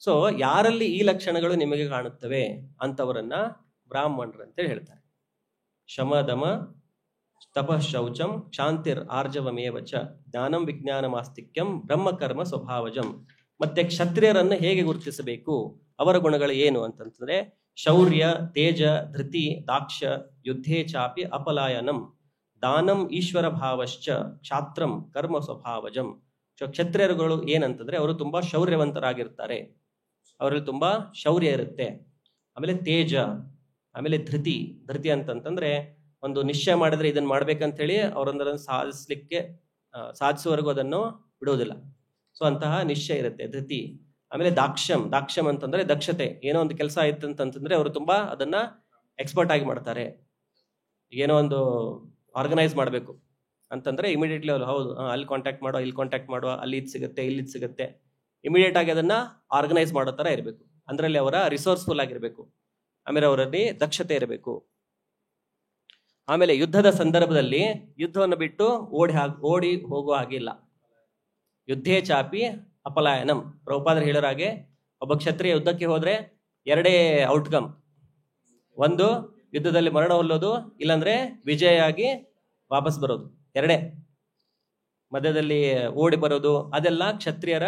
ಸೊ ಯಾರಲ್ಲಿ ಈ ಲಕ್ಷಣಗಳು ನಿಮಗೆ ಕಾಣುತ್ತವೆ ಅಂತವರನ್ನ ಬ್ರಾಹ್ಮಣರು ಅಂತೇಳಿ ಹೇಳ್ತಾರೆ. ಶಮ ದಮ ತಪ ಶೌಚಂ ಶಾಂತಿರ್ ಆರ್ಜವಮೇವಚ ಜ್ಞಾನಂ ವಿಜ್ಞಾನಮಾಸ್ತಿಕ್ಯಂ ಬ್ರಹ್ಮಕರ್ಮ ಸ್ವಭಾವಜಂ. ಮತ್ತೆ ಕ್ಷತ್ರಿಯರನ್ನು ಹೇಗೆ ಗುರುತಿಸಬೇಕು, ಅವರ ಗುಣಗಳು ಏನು ಅಂತಂತಂದ್ರೆ ಶೌರ್ಯ, ತೇಜ, ಧೃತಿ, ದಾಕ್ಷ, ಯುದ್ಧೇ ಚಾಪಿ ಅಪಲಾಯನಂ, ದಾನಂ ಈಶ್ವರ ಭಾವಶ್ಚ ಕ್ಷಾತ್ರಂ ಕರ್ಮ ಸ್ವಭಾವಜಂ. ಕ್ಷತ್ರಿಯರುಗಳು ಏನಂತಂದ್ರೆ ಅವರು ತುಂಬಾ ಶೌರ್ಯವಂತರಾಗಿರ್ತಾರೆ, ಅವರಲ್ಲಿ ತುಂಬಾ ಶೌರ್ಯ ಇರುತ್ತೆ. ಆಮೇಲೆ ತೇಜ, ಆಮೇಲೆ ಧೃತಿ ಅಂತಂತಂದ್ರೆ ಒಂದು ನಿಶ್ಚಯ ಮಾಡಿದ್ರೆ ಇದನ್ನ ಮಾಡ್ಬೇಕಂತ ಹೇಳಿ ಅವರೊಂದನ್ನು ಸಾಧಿಸುವವರೆಗೂ ಅದನ್ನು ಬಿಡುವುದಿಲ್ಲ. ಸೊ ಅಂತಹ ನಿಶ್ಚಯ ಇರುತ್ತೆ ಧೃತಿ. ಆಮೇಲೆ ದಾಕ್ಷಂ ಅಂತಂದ್ರೆ ದಕ್ಷತೆ. ಏನೋ ಒಂದು ಕೆಲಸ ಆಯ್ತು ಅಂತಂತಂದ್ರೆ ಅವರು ತುಂಬಾ ಅದನ್ನ ಎಕ್ಸ್ಪರ್ಟ್ ಆಗಿ ಮಾಡ್ತಾರೆ. ಏನೋ ಒಂದು ಆರ್ಗನೈಸ್ ಮಾಡಬೇಕು ಅಂತಂದ್ರೆ ಇಮಿಡಿಯೇಟ್ಲಿ ಅವ್ರು ಹೌದು ಅಲ್ಲಿ ಕಾಂಟ್ಯಾಕ್ಟ್ ಮಾಡುವ, ಇಲ್ಲಿ ಕಾಂಟ್ಯಾಕ್ಟ್ ಮಾಡುವ, ಅಲ್ಲಿ ಇದು ಸಿಗುತ್ತೆ, ಇಲ್ಲಿ ಇದು ಸಿಗುತ್ತೆ, ಇಮಿಡಿಯೇಟ್ ಆಗಿ ಅದನ್ನ ಆರ್ಗನೈಸ್ ಮಾಡೋ ತರ ಇರಬೇಕು. ಅದರಲ್ಲಿ ಅವರ ರಿಸೋರ್ಸ್ಫುಲ್ ಆಗಿರ್ಬೇಕು. ಆಮೇಲೆ ಅವರಲ್ಲಿ ದಕ್ಷತೆ ಇರಬೇಕು. ಆಮೇಲೆ ಯುದ್ಧದ ಸಂದರ್ಭದಲ್ಲಿ ಯುದ್ಧವನ್ನು ಬಿಟ್ಟು ಓಡಿ ಹೋಗುವ ಹಾಗಿಲ್ಲ. ಯುದ್ಧೇ ಚಾಪಿ ಅಪಲಾಯನಂ. ಪ್ರಭುಪಾದರು ಹೇಳೋರ ಹಾಗೆ ಒಬ್ಬ ಕ್ಷತ್ರಿಯ ಯುದ್ಧಕ್ಕೆ ಹೋದ್ರೆ ಎರಡೇ ಔಟ್ಕಮ್. ಒಂದು ಯುದ್ಧದಲ್ಲಿ ಮರಣ ಹೊಲ್ಲೋದು, ಇಲ್ಲಾಂದ್ರೆ ವಿಜಯಾಗಿ ವಾಪಸ್ ಬರೋದು. ಎರಡೇ. ಮಧ್ಯದಲ್ಲಿ ಓಡಿ ಬರೋದು ಅದೆಲ್ಲ ಕ್ಷತ್ರಿಯರ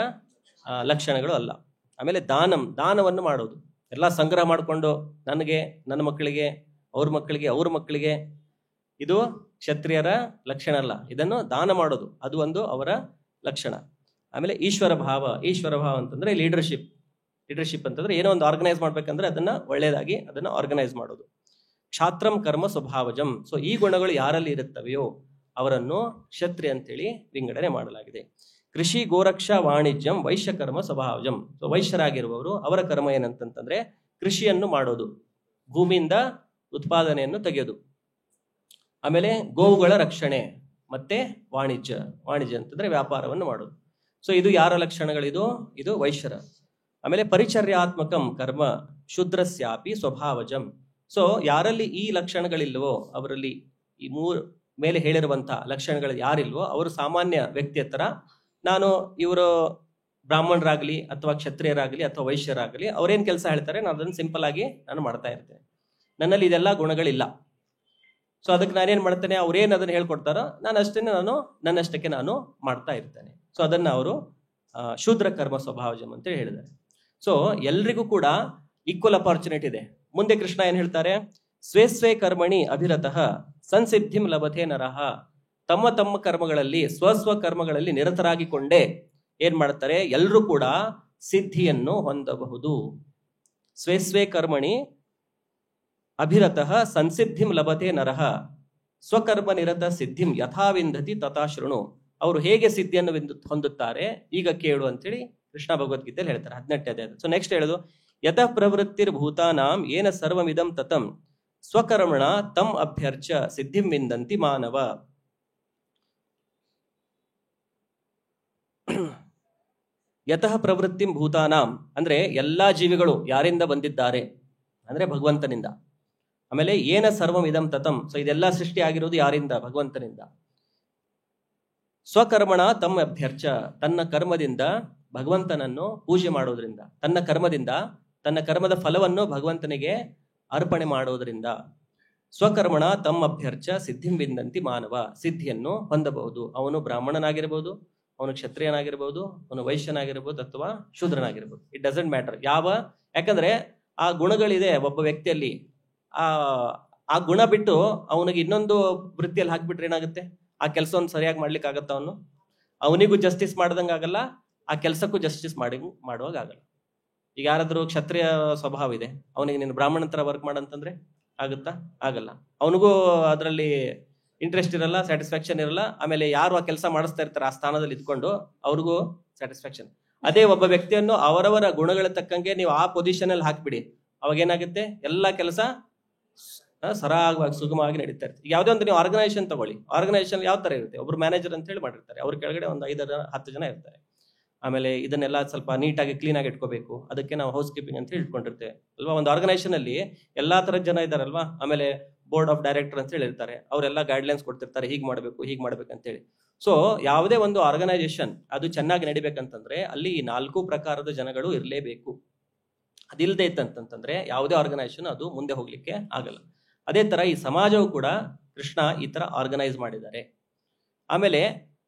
ಲಕ್ಷಣಗಳು ಅಲ್ಲ. ಆಮೇಲೆ ದಾನವನ್ನು ಮಾಡೋದು, ಎಲ್ಲ ಸಂಗ್ರಹ ಮಾಡಿಕೊಂಡು ನನಗೆ, ನನ್ನ ಮಕ್ಕಳಿಗೆ, ಅವ್ರ ಮಕ್ಕಳಿಗೆ, ಇದು ಕ್ಷತ್ರಿಯರ ಲಕ್ಷಣ ಅಲ್ಲ. ಇದನ್ನು ದಾನ ಮಾಡೋದು ಅದು ಒಂದು ಅವರ ಲಕ್ಷಣ. ಆಮೇಲೆ ಈಶ್ವರ ಭಾವ ಅಂತಂದ್ರೆ ಲೀಡರ್ಶಿಪ್ ಅಂತಂದ್ರೆ ಏನೋ ಒಂದು ಆರ್ಗನೈಸ್ ಮಾಡ್ಬೇಕಂದ್ರೆ ಅದನ್ನ ಒಳ್ಳೇದಾಗಿ ಅದನ್ನ ಆರ್ಗನೈಸ್ ಮಾಡೋದು. ಕ್ಷಾತ್ರಂ ಕರ್ಮ ಸ್ವಭಾವಜಂ. ಸೊ ಈ ಗುಣಗಳು ಯಾರಲ್ಲಿ ಇರುತ್ತವೆಯೋ ಅವರನ್ನು ಕ್ಷತ್ರಿಯ ಅಂತೇಳಿ ವಿಂಗಡಣೆ ಮಾಡಲಾಗಿದೆ. ಕೃಷಿ, ಗೋರಕ್ಷಾ, ವಾಣಿಜ್ಯಂ ವೈಶ್ಯ ಕರ್ಮ ಸ್ವಭಾವಜಂ. ಸೊ ವೈಶ್ಯರಾಗಿರುವವರು ಅವರ ಕರ್ಮ ಏನಂತಂತಂದ್ರೆ ಕೃಷಿಯನ್ನು ಮಾಡೋದು, ಭೂಮಿಯಿಂದ ಉತ್ಪಾದನೆಯನ್ನು ತೆಗೆಯೋದು. ಆಮೇಲೆ ಗೋವುಗಳ ರಕ್ಷಣೆ, ಮತ್ತೆ ವಾಣಿಜ್ಯ ಅಂತಂದ್ರೆ ವ್ಯಾಪಾರವನ್ನು ಮಾಡೋದು. ಸೊ ಇದು ಯಾರ ಲಕ್ಷಣಗಳಿದು? ಇದು ವೈಶ್ಯರ. ಆಮೇಲೆ ಪರಿಚರ್ಯಾತ್ಮಕಂ ಕರ್ಮ ಶೂದ್ರಸ್ಯಾಪಿ ಸ್ವಭಾವಜಂ. ಸೊ ಯಾರಲ್ಲಿ ಈ ಲಕ್ಷಣಗಳಿಲ್ವೋ, ಅವರಲ್ಲಿ ಈ ಮೂರು ಮೇಲೆ ಹೇಳಿರುವಂತಹ ಲಕ್ಷಣಗಳು ಯಾರಿಲ್ವೋ ಅವರು ಸಾಮಾನ್ಯ ವ್ಯಕ್ತಿಯ ತರ, ನಾನು ಇವರು ಬ್ರಾಹ್ಮಣರಾಗ್ಲಿ ಅಥವಾ ಕ್ಷತ್ರಿಯರಾಗ್ಲಿ ಅಥವಾ ವೈಶ್ಯರಾಗ್ಲಿ ಅವ್ರೇನ್ ಕೆಲಸ ಹೇಳ್ತಾರೆ ನಾನು ಅದನ್ನು ಸಿಂಪಲ್ ಆಗಿ ನಾನು ಮಾಡ್ತಾ ಇರ್ತೇನೆ, ನನ್ನಲ್ಲಿ ಇದೆಲ್ಲ ಗುಣಗಳಿಲ್ಲ. ಸೊ ಅದಕ್ಕೆ ನಾನೇನ್ ಮಾಡ್ತೇನೆ, ಅವ್ರೇನ್ ಅದನ್ನ ಹೇಳ್ಕೊಡ್ತಾರೋ ನನ್ನಷ್ಟಕ್ಕೆ ನಾನು ಮಾಡ್ತಾ ಇರ್ತೇನೆ. ಸೊ ಅದನ್ನ ಅವರು ಶೂದ್ರ ಕರ್ಮ ಸ್ವಭಾವಜಂ ಅಂತ ಹೇಳಿದ್ದಾರೆ. ಸೊ ಎಲ್ರಿಗೂ ಕೂಡ ಈಕ್ವಲ್ ಅಪಾರ್ಚುನಿಟಿ ಇದೆ. ಮುಂದೆ ಕೃಷ್ಣ ಏನ್ ಹೇಳ್ತಾರೆ, ಸ್ವೇ ಕರ್ಮಣಿ ಅಭಿರತಃ ಸಂಸಿದ್ಧಿಂ ಲಭತೆ ನರಹ. ತಮ್ಮ ಕರ್ಮಗಳಲ್ಲಿ ಸ್ವಸ್ವ ಕರ್ಮಗಳಲ್ಲಿ ನಿರತರಾಗಿಕೊಂಡೇ ಏನ್ ಮಾಡ್ತಾರೆ, ಎಲ್ರೂ ಕೂಡ ಸಿದ್ಧಿಯನ್ನು ಹೊಂದಬಹುದು. ಸ್ವೇ ಕರ್ಮಣಿ ಅಭಿರತಃ ಸಂಸಿದ್ಧಿಂ ಲಭತೆ ನರಹ ಸ್ವಕರ್ಮ ನಿರತ ಸಿದ್ಧಿಂ ಯಥಾವಿಂದತಿ ತಥಾ ಶೃಣು. ಅವರು ಹೇಗೆ ಸಿದ್ಧಿಯನ್ನು ಹೊಂದುತ್ತಾರೆ ಈಗ ಕೇಳು ಅಂತೇಳಿ ಕೃಷ್ಣ ಭಗವದ್ಗೀತೆಯಲ್ಲಿ ಹೇಳ್ತಾರೆ 18ನೇ ಅಧ್ಯಾಯ. ಸೊ ನೆಕ್ಸ್ಟ್ ಹೇಳುದು, ಯತಃ ಪ್ರವೃತ್ತಿರ್ ಭೂತಾನಾಂ ಏನ ಸರ್ವಮಿದಂ ತತಂ ಸ್ವಕರ್ಮಣ ತಮ್ ಅಭ್ಯರ್ಚ ಸಿದ್ಧಿಂ ವಿಂದಂತಿ ಮಾನವ. ಯತಃ ಪ್ರವೃತ್ತಿಂ ಭೂತಾನಾಂ ಅಂದ್ರೆ ಎಲ್ಲಾ ಜೀವಿಗಳು ಯಾರಿಂದ ಬಂದಿದ್ದಾರೆ ಅಂದ್ರೆ ಭಗವಂತನಿಂದ. ಆಮೇಲೆ ಏನ ಸರ್ವಂ ಇದಂ ತತಂ. ಸೊ ಇದೆಲ್ಲ ಸೃಷ್ಟಿ ಆಗಿರೋದು ಯಾರಿಂದ? ಭಗವಂತನಿಂದ. ಸ್ವಕರ್ಮಣ ತಮ್ಮ ಅಭ್ಯರ್ಚ, ತನ್ನ ಕರ್ಮದಿಂದ ಭಗವಂತನನ್ನು ಪೂಜೆ ಮಾಡೋದ್ರಿಂದ, ತನ್ನ ಕರ್ಮದ ಫಲವನ್ನು ಭಗವಂತನಿಗೆ ಅರ್ಪಣೆ ಮಾಡೋದ್ರಿಂದ ಸ್ವಕರ್ಮಣ ತಮ್ಮ ಅಭ್ಯರ್ಚ ಸಿದ್ಧಿಂ ವಿಂದಂತಿ ಮಾನವ. ಸಿದ್ಧಿಯನ್ನು ಹೊಂದಬಹುದು. ಅವನು ಬ್ರಾಹ್ಮಣನಾಗಿರ್ಬೋದು, ಅವನು ಕ್ಷತ್ರಿಯನಾಗಿರ್ಬೋದು, ಅವನು ವೈಶ್ಯನಾಗಿರ್ಬೋದು ಅಥವಾ ಶೂದ್ರನಾಗಿರ್ಬೋದು. ಇಟ್ ಡಸಂಟ್ ಮ್ಯಾಟರ್ ಯಾಕಂದ್ರೆ ಆ ಗುಣಗಳಿದೆ ಒಬ್ಬ ವ್ಯಕ್ತಿಯಲ್ಲಿ. ಆ ಗುಣ ಬಿಟ್ಟು ಅವನಿಗೆ ಇನ್ನೊಂದು ವೃತ್ತಿಯಲ್ಲಿ ಹಾಕ್ಬಿಟ್ರೆ ಏನಾಗುತ್ತೆ, ಆ ಕೆಲಸವನ್ನು ಸರಿಯಾಗಿ ಮಾಡ್ಲಿಕ್ಕೆ ಆಗತ್ತ? ಅವನಿಗೂ ಜಸ್ಟಿಸ್ ಮಾಡ್ದಂಗೆ ಆಗಲ್ಲ, ಆ ಕೆಲಸಕ್ಕೂ ಜಸ್ಟಿಸ್ ಮಾಡುವಾಗ ಆಗಲ್ಲ. ಈಗ ಯಾರಾದ್ರೂ ಕ್ಷತ್ರಿಯ ಸ್ವಭಾವ ಇದೆ, ಅವನಿಗೆ ನೀನು ಬ್ರಾಹ್ಮಣ ತರ ವರ್ಕ್ ಮಾಡಂತಂದ್ರೆ ಆಗುತ್ತಾ? ಆಗಲ್ಲ. ಅವನಿಗೂ ಅದರಲ್ಲಿ ಇಂಟ್ರೆಸ್ಟ್ ಇರಲ್ಲ, ಸ್ಯಾಟಿಸ್ಫ್ಯಾಕ್ಷನ್ ಇರಲ್ಲ. ಆಮೇಲೆ ಯಾರು ಆ ಕೆಲಸ ಮಾಡಿಸ್ತಾ ಇರ್ತಾರೆ ಆ ಸ್ಥಾನದಲ್ಲಿ ಇದ್ಕೊಂಡು ಅವ್ರಿಗೂ ಸ್ಯಾಟಿಸ್ಫ್ಯಾಕ್ಷನ್. ಅದೇ ಒಬ್ಬ ವ್ಯಕ್ತಿಯನ್ನು ಅವರವರ ಗುಣಗಳ ತಕ್ಕಂಗೆ ನೀವು ಆ ಪೊಸಿಷನ್ ಅಲ್ಲಿ ಹಾಕ್ಬಿಡಿ, ಅವಾಗ ಏನಾಗುತ್ತೆ, ಎಲ್ಲ ಕೆಲಸ ಸರಾಗವಾಗಿ ಸುಗಮವಾಗಿ ನಡೀತಾ ಇರುತ್ತೆ. ಯಾವುದೇ ಒಂದು ನೀವು ಆರ್ಗನೈಸೇಷನ್ ತಗೊಳ್ಳಿ, ಆರ್ಗನೈಸೇಷನ್ ಯಾವ ತರ ಇರುತ್ತೆ, ಒಬ್ರು ಮ್ಯಾನೇಜರ್ ಅಂತ ಹೇಳಿ ಮಾಡಿರ್ತಾರೆ, ಅವ್ರ ಕೆಳಗಡೆ ಒಂದು 5-10 ಜನ ಇರ್ತಾರೆ. ಆಮೇಲೆ ಇದನ್ನೆಲ್ಲ ಸ್ವಲ್ಪ ನೀಟಾಗಿ ಕ್ಲೀನ್ ಆಗಿ ಇಟ್ಕೋಬೇಕು, ಅದಕ್ಕೆ ನಾವು ಹೌಸ್ ಕೀಪಿಂಗ್ ಅಂತ ಹೇಳಿ ಇಟ್ಕೊಂಡಿರ್ತೇವೆ ಅಲ್ವಾ. ಒಂದು ಆರ್ಗನೈಸೇಷನ್ ಅಲ್ಲಿ ಎಲ್ಲಾ ತರದ ಜನ ಇದಾರಲ್ವಾ. ಆಮೇಲೆ ಬೋರ್ಡ್ ಆಫ್ ಡೈರೆಕ್ಟರ್ ಅಂತ ಹೇಳಿರ್ತಾರೆ, ಅವರೆಲ್ಲ ಗೈಡ್ಲೈನ್ಸ್ ಕೊಡ್ತಿರ್ತಾರೆ, ಹೀಗೆ ಮಾಡ್ಬೇಕು ಅಂತೇಳಿ. ಸೊ ಯಾವುದೇ ಒಂದು ಆರ್ಗನೈಸೇಷನ್ ಅದು ಚೆನ್ನಾಗಿ ನಡಿಬೇಕಂತಂದ್ರೆ ಅಲ್ಲಿ ಈ 4 ಪ್ರಕಾರದ ಜನಗಳು ಇರಲೇಬೇಕು. ಅದಿಲ್ಲದೆ ಇತ್ತಂತಂದ್ರೆ ಯಾವುದೇ ಆರ್ಗನೈಸೇಷನ್ ಅದು ಮುಂದೆ ಹೋಗ್ಲಿಕ್ಕೆ ಆಗಲ್ಲ. ಅದೇ ತರ ಈ ಸಮಾಜವು ಕೂಡ ಕೃಷ್ಣ ಈ ತರ ಆರ್ಗನೈಸ್ ಮಾಡಿದ್ದಾರೆ. ಆಮೇಲೆ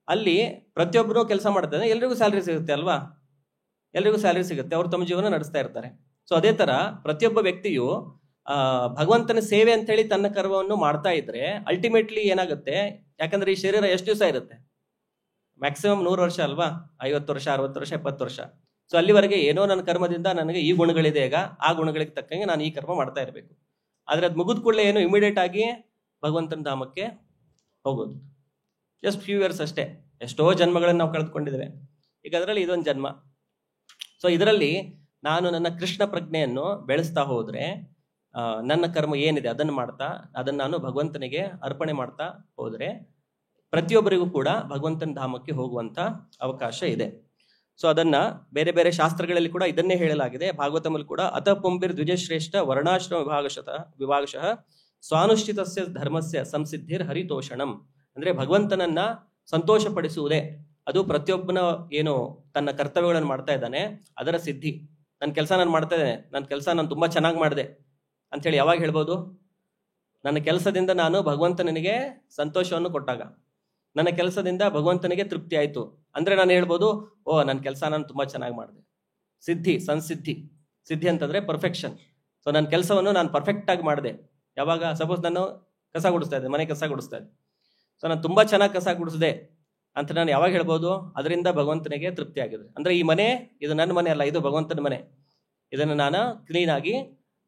ಅಲ್ಲಿ ಪ್ರತಿಯೊಬ್ಬರು ಕೆಲಸ ಮಾಡ್ತಾರೆ, ಎಲ್ರಿಗೂ ಸ್ಯಾಲ್ರಿ ಸಿಗುತ್ತೆ ಅಲ್ವಾ, ಎಲ್ರಿಗೂ ಸ್ಯಾಲ್ರಿ ಸಿಗುತ್ತೆ, ಅವ್ರು ತಮ್ಮ ಜೀವನ ನಡೆಸ್ತಾ ಇರ್ತಾರೆ. ಸೊ ಅದೇ ತರ ಪ್ರತಿಯೊಬ್ಬ ವ್ಯಕ್ತಿಯು ಭಗವಂತನ ಸೇವೆ ಅಂತ ಹೇಳಿ ತನ್ನ ಕರ್ಮವನ್ನು ಮಾಡ್ತಾ ಇದ್ರೆ ಅಲ್ಟಿಮೇಟ್ಲಿ ಏನಾಗುತ್ತೆ, ಯಾಕಂದ್ರೆ ಈ ಶರೀರ ಎಷ್ಟು ದಿವಸ ಇರುತ್ತೆ, ಮ್ಯಾಕ್ಸಿಮಮ್ 100 ವರ್ಷ ಅಲ್ವಾ, 50 ವರ್ಷ 60 ವರ್ಷ 70 ವರ್ಷ. ಸೊ ಅಲ್ಲಿವರೆಗೆ ಏನೋ ನನ್ನ ಕರ್ಮದಿಂದ ನನಗೆ ಈ ಗುಣಗಳಿದೆ, ಈಗ ಆ ಗುಣಗಳಿಗೆ ತಕ್ಕಂಗೆ ನಾನು ಈ ಕರ್ಮ ಮಾಡ್ತಾ ಇರಬೇಕು. ಆದ್ರೆ ಅದು ಮುಗಿದ ಕೂಡಲೇ ಏನು ಇಮಿಡಿಯೇಟ್ ಆಗಿ ಭಗವಂತನ ಧಾಮಕ್ಕೆ ಹೋಗೋದು. ಜಸ್ಟ್ ಫ್ಯೂ ಇಯರ್ಸ್ ಅಷ್ಟೇ, ಎಷ್ಟೋ ಜನ್ಮಗಳನ್ನು ನಾವು ಕಳೆದುಕೊಂಡಿದ್ದೇವೆ, ಈಗ ಅದರಲ್ಲಿ ಇದೊಂದು ಜನ್ಮ. ಸೊ ಇದರಲ್ಲಿ ನಾನು ನನ್ನ ಕೃಷ್ಣ ಪ್ರಜ್ಞೆಯನ್ನು ಬೆಳೆಸ್ತಾ ಹೋದ್ರೆ ನನ್ನ ಕರ್ಮ ಏನಿದೆ ಅದನ್ನು ಮಾಡ್ತಾ ಅದನ್ನು ನಾನು ಭಗವಂತನಿಗೆ ಅರ್ಪಣೆ ಮಾಡ್ತಾ ಹೋದ್ರೆ ಪ್ರತಿಯೊಬ್ಬರಿಗೂ ಕೂಡ ಭಗವಂತನ ಧಾಮಕ್ಕೆ ಹೋಗುವಂತ ಅವಕಾಶ ಇದೆ. ಸೊ ಅದನ್ನ ಬೇರೆ ಬೇರೆ ಶಾಸ್ತ್ರಗಳಲ್ಲಿ ಕೂಡ ಇದನ್ನೇ ಹೇಳಲಾಗಿದೆ. ಭಾಗವತಮಲ್ಲಿ ಕೂಡ ಅತ ಪುಂಬಿರ್ ದ್ವಿಜಶ್ರೇಷ್ಠ ವರ್ಣಾಶ್ರಮ ವಿಭಾಗಶಃ ಸ್ವಾನುಷ್ಠಿತಸ್ಯ ಧರ್ಮಸ್ಯ ಸಂಸಿದ್ಧಿರ್ ಹರಿತೋಷಣಂ. ಅಂದ್ರೆ ಭಗವಂತನನ್ನ ಸಂತೋಷಪಡಿಸುವುದೇ ಅದು ಪ್ರತಿಯೊಬ್ಬನ ಏನು ತನ್ನ ಕರ್ತವ್ಯಗಳನ್ನು ಮಾಡ್ತಾ ಇದ್ದಾನೆ ಅದರ ಸಿದ್ಧಿ. ನನ್ನ ಕೆಲಸ ನಾನು ಮಾಡ್ತಾ ಇದ್ದೇನೆ, ನನ್ನ ಕೆಲಸ ನಾನು ತುಂಬಾ ಚೆನ್ನಾಗಿ ಮಾಡಿದೆ ಅಂಥೇಳಿ ಯಾವಾಗ ಹೇಳ್ಬೋದು? ನನ್ನ ಕೆಲಸದಿಂದ ನಾನು ಭಗವಂತನಿಗೆ ಸಂತೋಷವನ್ನು ಕೊಟ್ಟಾಗ, ನನ್ನ ಕೆಲಸದಿಂದ ಭಗವಂತನಿಗೆ ತೃಪ್ತಿ ಆಯ್ತು ಅಂದ್ರೆ ನಾನು ಹೇಳ್ಬೋದು, ಓ ನನ್ನ ಕೆಲಸ ನಾನು ತುಂಬಾ ಚೆನ್ನಾಗಿ ಮಾಡಿದೆ. ಸಿದ್ಧಿ, ಸಂಸಿದ್ಧಿ. ಸಿದ್ಧಿ ಅಂತಂದ್ರೆ ಪರ್ಫೆಕ್ಷನ್. ಸೊ ನನ್ನ ಕೆಲಸವನ್ನು ನಾನು ಪರ್ಫೆಕ್ಟ್ ಆಗಿ ಮಾಡಿದೆ. ಯಾವಾಗ ಸಪೋಸ್ ನಾನು ಕಸ ಗುಡಿಸ್ತಾ ಇದ್ದೆ, ಮನೆ ಕಸ ಗುಡಿಸ್ತಾ ಇದ್ದೆ, ಸೊ ನಾನು ತುಂಬಾ ಚೆನ್ನಾಗಿ ಕಸ ಗುಡಿಸಿದೆ ಅಂತ ನಾನು ಯಾವಾಗ ಹೇಳ್ಬೋದು? ಅದರಿಂದ ಭಗವಂತನಿಗೆ ತೃಪ್ತಿ ಆಗಿದೆ. ಅಂದ್ರೆ ಈ ಮನೆ ಇದು ನನ್ನ ಮನೆ ಅಲ್ಲ, ಇದು ಭಗವಂತನ ಮನೆ, ಇದನ್ನು ನಾನು ಕ್ಲೀನ್ ಆಗಿ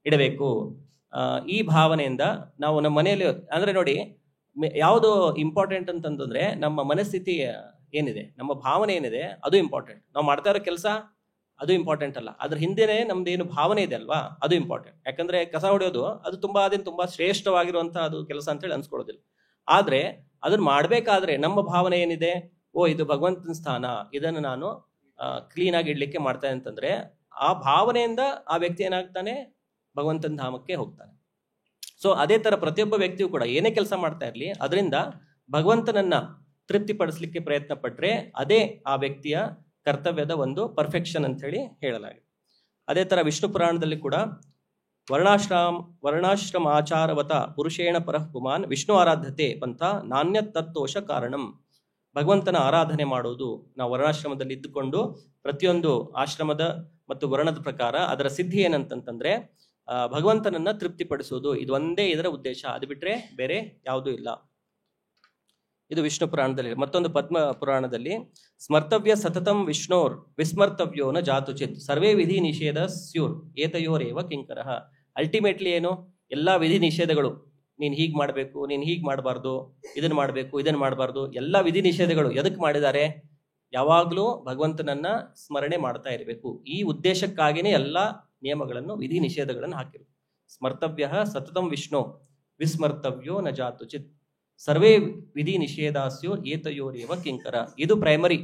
ಇಡಬೇಕು. ಈ ಭಾವನೆಯಿಂದ ನಾವು ನಮ್ಮ ಮನೆಯಲ್ಲಿ ಅಂದ್ರೆ ನೋಡಿ ಯಾವುದು ಇಂಪಾರ್ಟೆಂಟ್ ಅಂತಂದ್ರೆ ನಮ್ಮ ಮನಸ್ಥಿತಿ ಏನಿದೆ, ನಮ್ಮ ಭಾವನೆ ಏನಿದೆ ಅದು ಇಂಪಾರ್ಟೆಂಟ್. ನಾವು ಮಾಡ್ತಾ ಇರೋ ಕೆಲಸ ಅದು ಇಂಪಾರ್ಟೆಂಟ್ ಅಲ್ಲ, ಅದ್ರ ಹಿಂದೆನೆ ನಮ್ದು ಏನು ಭಾವನೆ ಇದೆ ಅಲ್ವಾ ಅದು ಇಂಪಾರ್ಟೆಂಟ್. ಯಾಕಂದ್ರೆ ಕಸ ಹೊಡೆಯೋದು ಅದು ತುಂಬಾ ಶ್ರೇಷ್ಠವಾಗಿರುವಂತಹ ಅದು ಕೆಲಸ ಅಂತ ಹೇಳಿ ಅನ್ಸ್ಕೊಳ್ಳೋದಿಲ್ಲ. ಆದ್ರೆ ಅದನ್ನ ಮಾಡ್ಬೇಕಾದ್ರೆ ನಮ್ಮ ಭಾವನೆ ಏನಿದೆ, ಓ ಇದು ಭಗವಂತನ ಸ್ಥಾನ, ಇದನ್ನು ನಾನು ಕ್ಲೀನ್ ಆಗಿ ಇಡ್ಲಿಕ್ಕೆ ಮಾಡ್ತೇನೆ ಅಂತಂದ್ರೆ ಆ ಭಾವನೆಯಿಂದ ಆ ವ್ಯಕ್ತಿ ಏನಾಗ್ತಾನೆ, ಭಗವಂತನ ಧಾಮಕ್ಕೆ ಹೋಗ್ತಾನೆ. ಸೊ ಅದೇ ತರ ಪ್ರತಿಯೊಬ್ಬ ವ್ಯಕ್ತಿಯು ಕೂಡ ಏನೇ ಕೆಲಸ ಮಾಡ್ತಾ ಇರ್ಲಿ ಅದರಿಂದ ಭಗವಂತನನ್ನ ತೃಪ್ತಿಪಡಿಸ್ಲಿಕ್ಕೆ ಪ್ರಯತ್ನ ಪಟ್ರೆ ಅದೇ ಆ ವ್ಯಕ್ತಿಯ ಕರ್ತವ್ಯದ ಒಂದು ಪರ್ಫೆಕ್ಷನ್ ಅಂತ ಹೇಳಿ ಹೇಳಲಾಗಿದೆ. ಅದೇ ತರ ವಿಷ್ಣು ಪುರಾಣದಲ್ಲಿ ಕೂಡ ವರ್ಣಾಶ್ರಮಾಚಾರವತ ಪುರುಷೇಣ ಪರಃ ಪುಮಾನ್ ವಿಷ್ಣು ಆರಾಧ್ಯತೆ ಪಂಥ ನಾಣ್ಯ ತತ್ತೋಷ ಕಾರಣಂ. ಭಗವಂತನ ಆರಾಧನೆ ಮಾಡುವುದು, ನಾವು ವರ್ಣಾಶ್ರಮದಲ್ಲಿ ಇದ್ದುಕೊಂಡು ಪ್ರತಿಯೊಂದು ಆಶ್ರಮದ ಮತ್ತು ವರ್ಣದ ಪ್ರಕಾರ ಅದರ ಸಿದ್ಧಿ ಏನಂತಂತಂದ್ರೆ ಭಗವಂತನನ್ನ ತೃಪ್ತಿಪಡಿಸುವುದು, ಇದು ಒಂದೇ ಇದರ ಉದ್ದೇಶ, ಅದು ಬಿಟ್ರೆ ಬೇರೆ ಯಾವುದೂ ಇಲ್ಲ. ಇದು ವಿಷ್ಣು ಪುರಾಣದಲ್ಲಿ. ಮತ್ತೊಂದು ಪದ್ಮ ಪುರಾಣದಲ್ಲಿ ಸ್ಮರ್ತವ್ಯ ಸತತಂ ವಿಷ್ಣೋರ್ ವಿಸ್ಮರ್ತವ್ಯೋ ನ ಜಾತುಚಿತ್ ಸರ್ವೇ ವಿಧಿ ನಿಷೇಧ ಸ್ಯೂರ್ ಏತಯೋರೇವ ಕಿಂಕರಃ. ಅಲ್ಟಿಮೇಟ್ಲಿ ಏನು, ಎಲ್ಲಾ ವಿಧಿ ನಿಷೇಧಗಳು, ನೀನ್ ಹೀಗ್ ಮಾಡ್ಬೇಕು, ನೀನ್ ಹೀಗ್ ಮಾಡಬಾರ್ದು, ಇದನ್ನ ಮಾಡ್ಬೇಕು, ಇದನ್ನ ಮಾಡಬಾರ್ದು, ಎಲ್ಲಾ ವಿಧಿ ನಿಷೇಧಗಳು ಎದಕ್ ಮಾಡಿದ್ದಾರೆ? ಯಾವಾಗ್ಲೂ ಭಗವಂತನನ್ನ ಸ್ಮರಣೆ ಮಾಡ್ತಾ ಇರಬೇಕು. ಈ ಉದ್ದೇಶಕ್ಕಾಗಿನೇ ಎಲ್ಲಾ ನಿಯಮಗಳನ್ನು, ವಿಧಿ ನಿಷೇಧಗಳನ್ನು ಹಾಕಿರು. ಸ್ಮರ್ತವ್ಯ ಸತತಂ ವಿಷ್ಣು ವಿಸ್ಮರ್ತವ್ಯೋ ನ ಜಾತುಚಿತ್ ಸರ್ವೇ ವಿಧಿ ನಿಷೇಧಾಸ್ಯೋ ಏತಯೋರೇವ ಕಿಂಕರ. ಇದು ಪ್ರೈಮರಿ,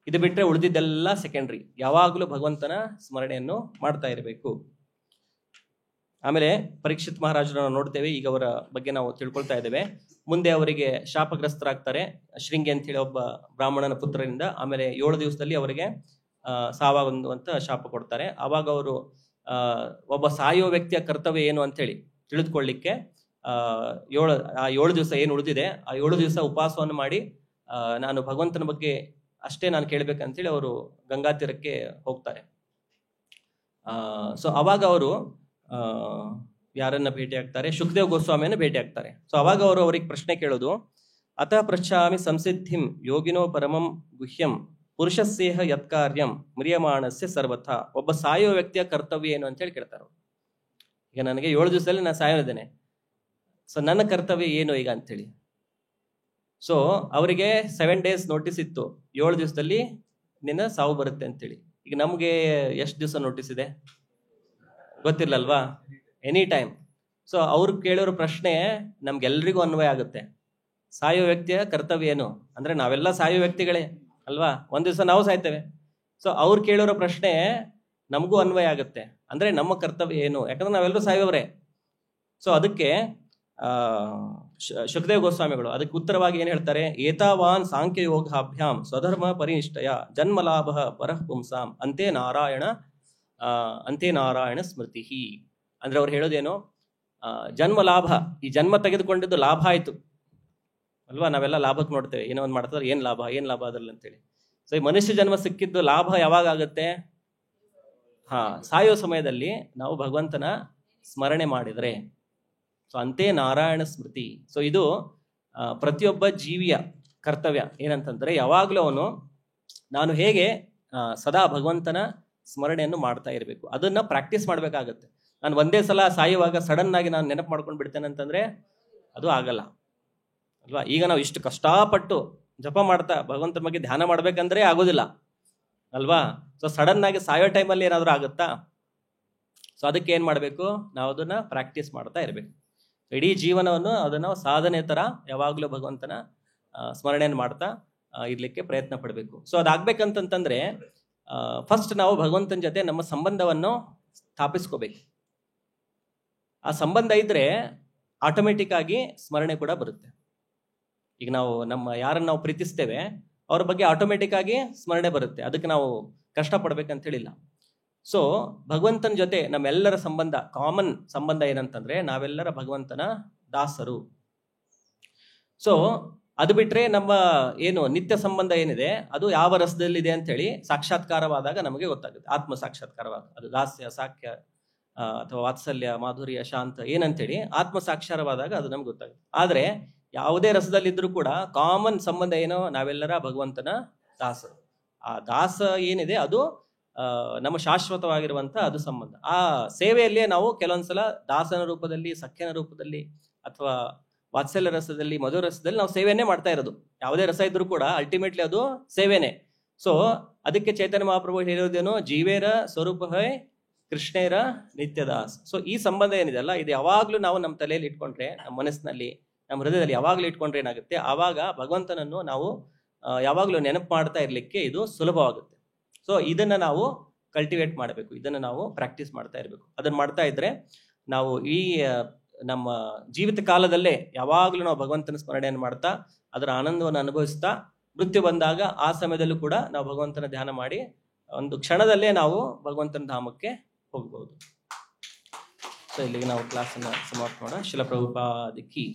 ಇದು ಬಿಟ್ರೆ ಉಳಿದಿದ್ದೆಲ್ಲ ಸೆಕೆಂಡ್ರಿ. ಯಾವಾಗಲೂ ಭಗವಂತನ ಸ್ಮರಣೆಯನ್ನು ಮಾಡ್ತಾ ಇರಬೇಕು. ಆಮೇಲೆ ಪರೀಕ್ಷಿತ್ ಮಹಾರಾಜರನ್ನು ನೋಡ್ತೇವೆ, ಈಗ ಅವರ ಬಗ್ಗೆ ನಾವು ತಿಳ್ಕೊಳ್ತಾ ಇದ್ದೇವೆ. ಮುಂದೆ ಅವರಿಗೆ ಶಾಪಗ್ರಸ್ತರಾಗ್ತಾರೆ, ಶೃಂಗಿ ಅಂತ ಹೇಳಿ ಒಬ್ಬ ಬ್ರಾಹ್ಮಣನ ಪುತ್ರರಿಂದ. ಆಮೇಲೆ 7 ದಿವಸದಲ್ಲಿ ಅವರಿಗೆ ಸಾವಾಗುವಂತ ಶಾಪ ಕೊಡ್ತಾರೆ. ಆವಾಗ ಅವರು ಒಬ್ಬ ಸಾಯೋ ವ್ಯಕ್ತಿಯ ಕರ್ತವ್ಯ ಏನು ಅಂತ ಹೇಳಿ ತಿಳಿದುಕೊಳ್ಳಿಕ್ಕೆ 7 ದಿವಸ ಏನು ಉಳಿದಿದೆ ಆ 7 ದಿವಸ ಉಪವಾಸವನ್ನು ಮಾಡಿ ನಾನು ಭಗವಂತನ ಬಗ್ಗೆ ಅಷ್ಟೇ ನಾನು ಕೇಳ್ಬೇಕಂತೇಳಿ ಅವರು ಗಂಗಾ ತೀರಕ್ಕೆ ಹೋಗ್ತಾರೆ. ಸೊ ಅವಾಗ ಅವರು ಯಾರನ್ನ ಭೇಟಿ ಆಗ್ತಾರೆ? ಶುಕದೇವ್ ಗೋಸ್ವಾಮಿಯನ್ನು ಭೇಟಿ ಆಗ್ತಾರೆ. ಸೊ ಅವಾಗ ಅವರು ಅವ್ರಿಗೆ ಪ್ರಶ್ನೆ ಕೇಳೋದು, ಅತಃ ಪೃಚ್ಛಾಮಿ ಸಂಸಿದ್ಧಿಂ ಯೋಗಿನೋ ಪರಮಂ ಗುಹ್ಯಂ ಪುರುಷಸ್ಯೇಹ ಯತ್ಕಾರ್ಯಂ ಮ್ರಿಯಮಾಣಸ್ಯ ಸರ್ವಥ. ಒಬ್ಬ ಸಾಯೋ ವ್ಯಕ್ತಿಯ ಕರ್ತವ್ಯ ಏನು ಅಂತ ಹೇಳಿ ಕೇಳ್ತಾರೆ. ಈಗ ನನಗೆ 7 ದಿವಸದಲ್ಲಿ ನಾನು ಸಾಯೋನಿದ್ದೇನೆ, ಸೊ ನನ್ನ ಕರ್ತವ್ಯ ಏನು ಈಗ ಅಂತೇಳಿ. ಸೊ ಅವರಿಗೆ 7 ಡೇಸ್ ನೋಟಿಸ್ ಇತ್ತು, 7 ದಿವಸದಲ್ಲಿ ನಿನ್ನ ಸಾವು ಬರುತ್ತೆ ಅಂತೇಳಿ. ಈಗ ನಮ್ಗೆ ಎಷ್ಟು ದಿವಸ ನೋಟಿಸ್ ಇದೆ ಗೊತ್ತಿಲ್ಲಲ್ವಾ? Any time. ಸೊ ಅವ್ರು ಕೇಳೋರ ಪ್ರಶ್ನೆ ನಮ್ಗೆಲ್ರಿಗೂ ಅನ್ವಯ ಆಗುತ್ತೆ. ಸಾಯೋ ವ್ಯಕ್ತಿಯ ಕರ್ತವ್ಯ ಏನು ಅಂದ್ರೆ ನಾವೆಲ್ಲ ಸಾಯೋ ವ್ಯಕ್ತಿಗಳೇ ಅಲ್ವಾ, ಒಂದ್ ದಿವಸ ನಾವು ಸಾಯ್ತೇವೆ. ಸೊ ಅವ್ರು ಕೇಳೋರ ಪ್ರಶ್ನೆ ನಮಗೂ ಅನ್ವಯ ಆಗುತ್ತೆ. ಅಂದ್ರೆ ನಮ್ಮ ಕರ್ತವ್ಯ ಏನು, ಯಾಕಂದ್ರೆ ನಾವೆಲ್ಲರೂ ಸಾಯೋವ್ರೆ. ಸೊ ಅದಕ್ಕೆ ಶುಕದೇವ್ ಗೋಸ್ವಾಮಿಗಳು ಅದಕ್ಕೆ ಉತ್ತರವಾಗಿ ಏನ್ ಹೇಳ್ತಾರೆ, ಏತಾವಾನ್ ಸಾಂಖ್ಯ ಯೋಗಾಭ್ಯಾಂ ಸ್ವಧರ್ಮ ಪರಿನಿಷ್ಠಯ ಜನ್ಮಲಾಭ ಪರಃ ಪುಂಸಾಂ ಅಂತೆ ನಾರಾಯಣ ಸ್ಮೃತಿ. ಅಂದ್ರೆ ಅವ್ರು ಹೇಳೋದೇನು, ಜನ್ಮ ಲಾಭ, ಈ ಜನ್ಮ ತೆಗೆದುಕೊಂಡಿದ್ದು ಲಾಭ ಆಯ್ತು ಅಲ್ವಾ. ನಾವೆಲ್ಲ ಲಾಭಕ್ಕೆ ನೋಡ್ತೇವೆ, ಏನೋ ಒಂದು ಮಾಡ್ತಾರೆ, ಏನ್ ಲಾಭ ಅದ್ರಲ್ಲಿ ಅಂತೇಳಿ. ಸೊ ಈ ಮನುಷ್ಯ ಜನ್ಮ ಸಿಕ್ಕಿದ್ದು ಲಾಭ ಯಾವಾಗ ಆಗುತ್ತೆ, ಸಾಯೋ ಸಮಯದಲ್ಲಿ ನಾವು ಭಗವಂತನ ಸ್ಮರಣೆ ಮಾಡಿದರೆ. ಸೊ ಅಂತೆ ನಾರಾಯಣ ಸ್ಮೃತಿ. ಸೊ ಇದು ಪ್ರತಿಯೊಬ್ಬ ಜೀವಿಯ ಕರ್ತವ್ಯ ಏನಂತಂದ್ರೆ, ಯಾವಾಗಲೂ ಅವನು ನಾನು ಹೇಗೆ ಸದಾ ಭಗವಂತನ ಸ್ಮರಣೆಯನ್ನು ಮಾಡ್ತಾ ಇರಬೇಕು, ಅದನ್ನ ಪ್ರಾಕ್ಟೀಸ್ ಮಾಡ್ಬೇಕಾಗತ್ತೆ. ನಾನು ಒಂದೇ ಸಲ ಸಾಯುವಾಗ ಸಡನ್ ಆಗಿ ನಾನು ನೆನಪು ಮಾಡ್ಕೊಂಡು ಬಿಡ್ತೇನೆ ಅಂತಂದ್ರೆ ಅದು ಆಗಲ್ಲ ಅಲ್ವಾ. ಈಗ ನಾವು ಇಷ್ಟು ಕಷ್ಟಪಟ್ಟು ಜಪ ಮಾಡ್ತಾ ಭಗವಂತನ ಬಗ್ಗೆ ಧ್ಯಾನ ಮಾಡ್ಬೇಕಂದ್ರೆ ಆಗೋದಿಲ್ಲ ಅಲ್ವಾ. ಸೊ ಸಡನ್ ಆಗಿ ಸಾಯೋ ಟೈಮಲ್ಲಿ ಏನಾದರೂ ಆಗುತ್ತಾ? ಸೊ ಅದಕ್ಕೆ ಏನ್ ಮಾಡ್ಬೇಕು, ನಾವು ಅದನ್ನ ಪ್ರಾಕ್ಟೀಸ್ ಮಾಡ್ತಾ ಇರಬೇಕು. ಇಡೀ ಜೀವನವನ್ನು ಅದನ್ನು ಸಾಧನೆ ತರ ಯಾವಾಗಲೂ ಭಗವಂತನ ಸ್ಮರಣೆಯನ್ನು ಮಾಡ್ತಾ ಇರ್ಲಿಕ್ಕೆ ಪ್ರಯತ್ನ ಪಡಬೇಕು. ಸೊ ಅದಾಗ್ಬೇಕಂತಂದ್ರೆ ಫಸ್ಟ್ ನಾವು ಭಗವಂತನ ಜೊತೆ ನಮ್ಮ ಸಂಬಂಧವನ್ನು ಸ್ಥಾಪಿಸ್ಕೋಬೇಕು. ಆ ಸಂಬಂಧ ಇದ್ರೆ ಆಟೋಮೆಟಿಕ್ ಆಗಿ ಸ್ಮರಣೆ ಕೂಡ ಬರುತ್ತೆ. ಈಗ ನಾವು ಯಾರನ್ನ ನಾವು ಪ್ರೀತಿಸ್ತೇವೆ ಅವ್ರ ಬಗ್ಗೆ ಆಟೋಮೆಟಿಕ್ ಆಗಿ ಸ್ಮರಣೆ ಬರುತ್ತೆ, ಅದಕ್ಕೆ ನಾವು ಕಷ್ಟಪಡ್ಬೇಕಂತ ಹೇಳಿಲ್ಲ. ಸೊ ಭಗವಂತನ ಜೊತೆ ನಮ್ಮೆಲ್ಲರ ಸಂಬಂಧ, ಕಾಮನ್ ಸಂಬಂಧ ಏನಂತಂದ್ರೆ ನಾವೆಲ್ಲರ ಭಗವಂತನ ದಾಸರು. ಸೊ ಅದು ಬಿಟ್ರೆ ನಮ್ಮ ಏನು ನಿತ್ಯ ಸಂಬಂಧ ಏನಿದೆ ಅದು ಯಾವ ರಸದಲ್ಲಿದೆ ಅಂತ ಹೇಳಿ ಸಾಕ್ಷಾತ್ಕಾರವಾದಾಗ ನಮಗೆ ಗೊತ್ತಾಗುತ್ತೆ. ಆತ್ಮ ಸಾಕ್ಷಾತ್ಕಾರವಾದ ಅದು ದಾಸ್ಯ, ಸಾಕ್ಯ ಅಥವಾ ವಾತ್ಸಲ್ಯ, ಮಾಧುರ್ಯ, ಶಾಂತ ಏನಂತೇಳಿ ಆತ್ಮ ಸಾಕ್ಷಾರವಾದಾಗ ಅದು ನಮ್ಗೆ ಗೊತ್ತಾಗುತ್ತೆ. ಆದ್ರೆ ಯಾವುದೇ ರಸದಲ್ಲಿದ್ರೂ ಕೂಡ ಕಾಮನ್ ಸಂಬಂಧ ಏನೋ, ನಾವೆಲ್ಲರ ಭಗವಂತನ ದಾಸರು. ಆ ದಾಸ ಏನಿದೆ ಅದು ನಮ್ಮ ಶಾಶ್ವತವಾಗಿರುವಂತ ಅದು ಸಂಬಂಧ. ಆ ಸೇವೆಯಲ್ಲಿಯೇ ನಾವು ಕೆಲವೊಂದ್ಸಲ ದಾಸನ ರೂಪದಲ್ಲಿ, ಸಖ್ಯನ ರೂಪದಲ್ಲಿ, ಅಥವಾ ವಾತ್ಸಲ್ಯ ರಸದಲ್ಲಿ, ಮಧುರ ರಸದಲ್ಲಿ ನಾವು ಸೇವೆಯನ್ನೇ ಮಾಡ್ತಾ ಇರೋದು. ಯಾವುದೇ ರಸ ಇದ್ರೂ ಕೂಡ ಅಲ್ಟಿಮೇಟ್ಲಿ ಅದು ಸೇವೆನೇ. ಸೊ ಅದಕ್ಕೆ ಚೈತನ್ಯ ಮಹಾಪ್ರಭು ಹೇಳಿರೋದೇನು, ಜೀವೇರ ಸ್ವರೂಪ ಹೈ ಕೃಷ್ಣೇರ ನಿತ್ಯದಾಸ್. ಸೊ ಈ ಸಂಬಂಧ ಏನಿದೆ ಅಲ್ಲ, ಇದು ಯಾವಾಗ್ಲೂ ನಾವು ನಮ್ಮ ತಲೆಯಲ್ಲಿ ಇಟ್ಕೊಂಡ್ರೆ, ನಮ್ಮ ಮನಸ್ಸಿನಲ್ಲಿ, ನಮ್ಮ ಹೃದಯದಲ್ಲಿ ಯಾವಾಗ್ಲೂ ಇಟ್ಕೊಂಡ್ರೆ ಏನಾಗುತ್ತೆ, ಆವಾಗ ಭಗವಂತನನ್ನು ನಾವು ಯಾವಾಗ್ಲೂ ನೆನಪು ಮಾಡ್ತಾ ಇರ್ಲಿಕ್ಕೆ ಇದು ಸುಲಭವಾಗುತ್ತೆ. ಸೊ ಇದನ್ನ ನಾವು ಕಲ್ಟಿವೇಟ್ ಮಾಡಬೇಕು, ಇದನ್ನ ನಾವು ಪ್ರಾಕ್ಟೀಸ್ ಮಾಡ್ತಾ ಇರಬೇಕು. ಅದನ್ನ ಮಾಡ್ತಾ ಇದ್ರೆ ನಾವು ಈ ನಮ್ಮ ಜೀವಿತ ಕಾಲದಲ್ಲೇ ಯಾವಾಗ್ಲೂ ನಾವು ಭಗವಂತನ ಸ್ಮರಣೆಯನ್ನು ಮಾಡ್ತಾ ಅದರ ಆನಂದವನ್ನು ಅನುಭವಿಸ್ತಾ, ಮೃತ್ಯು ಬಂದಾಗ ಆ ಸಮಯದಲ್ಲೂ ಕೂಡ ನಾವು ಭಗವಂತನ ಧ್ಯಾನ ಮಾಡಿ ಒಂದು ಕ್ಷಣದಲ್ಲೇ ನಾವು ಭಗವಂತನ ಧಾಮಕ್ಕೆ ಹೋಗ್ಬಹುದು. ಸೊ ಇಲ್ಲಿಗೆ ನಾವು ಕ್ಲಾಸನ್ನ ಸಮಾಪ್ತ ಮಾಡೋಣ. ಶಿಲ ಪ್ರಭುಪಾದ ಕಿ.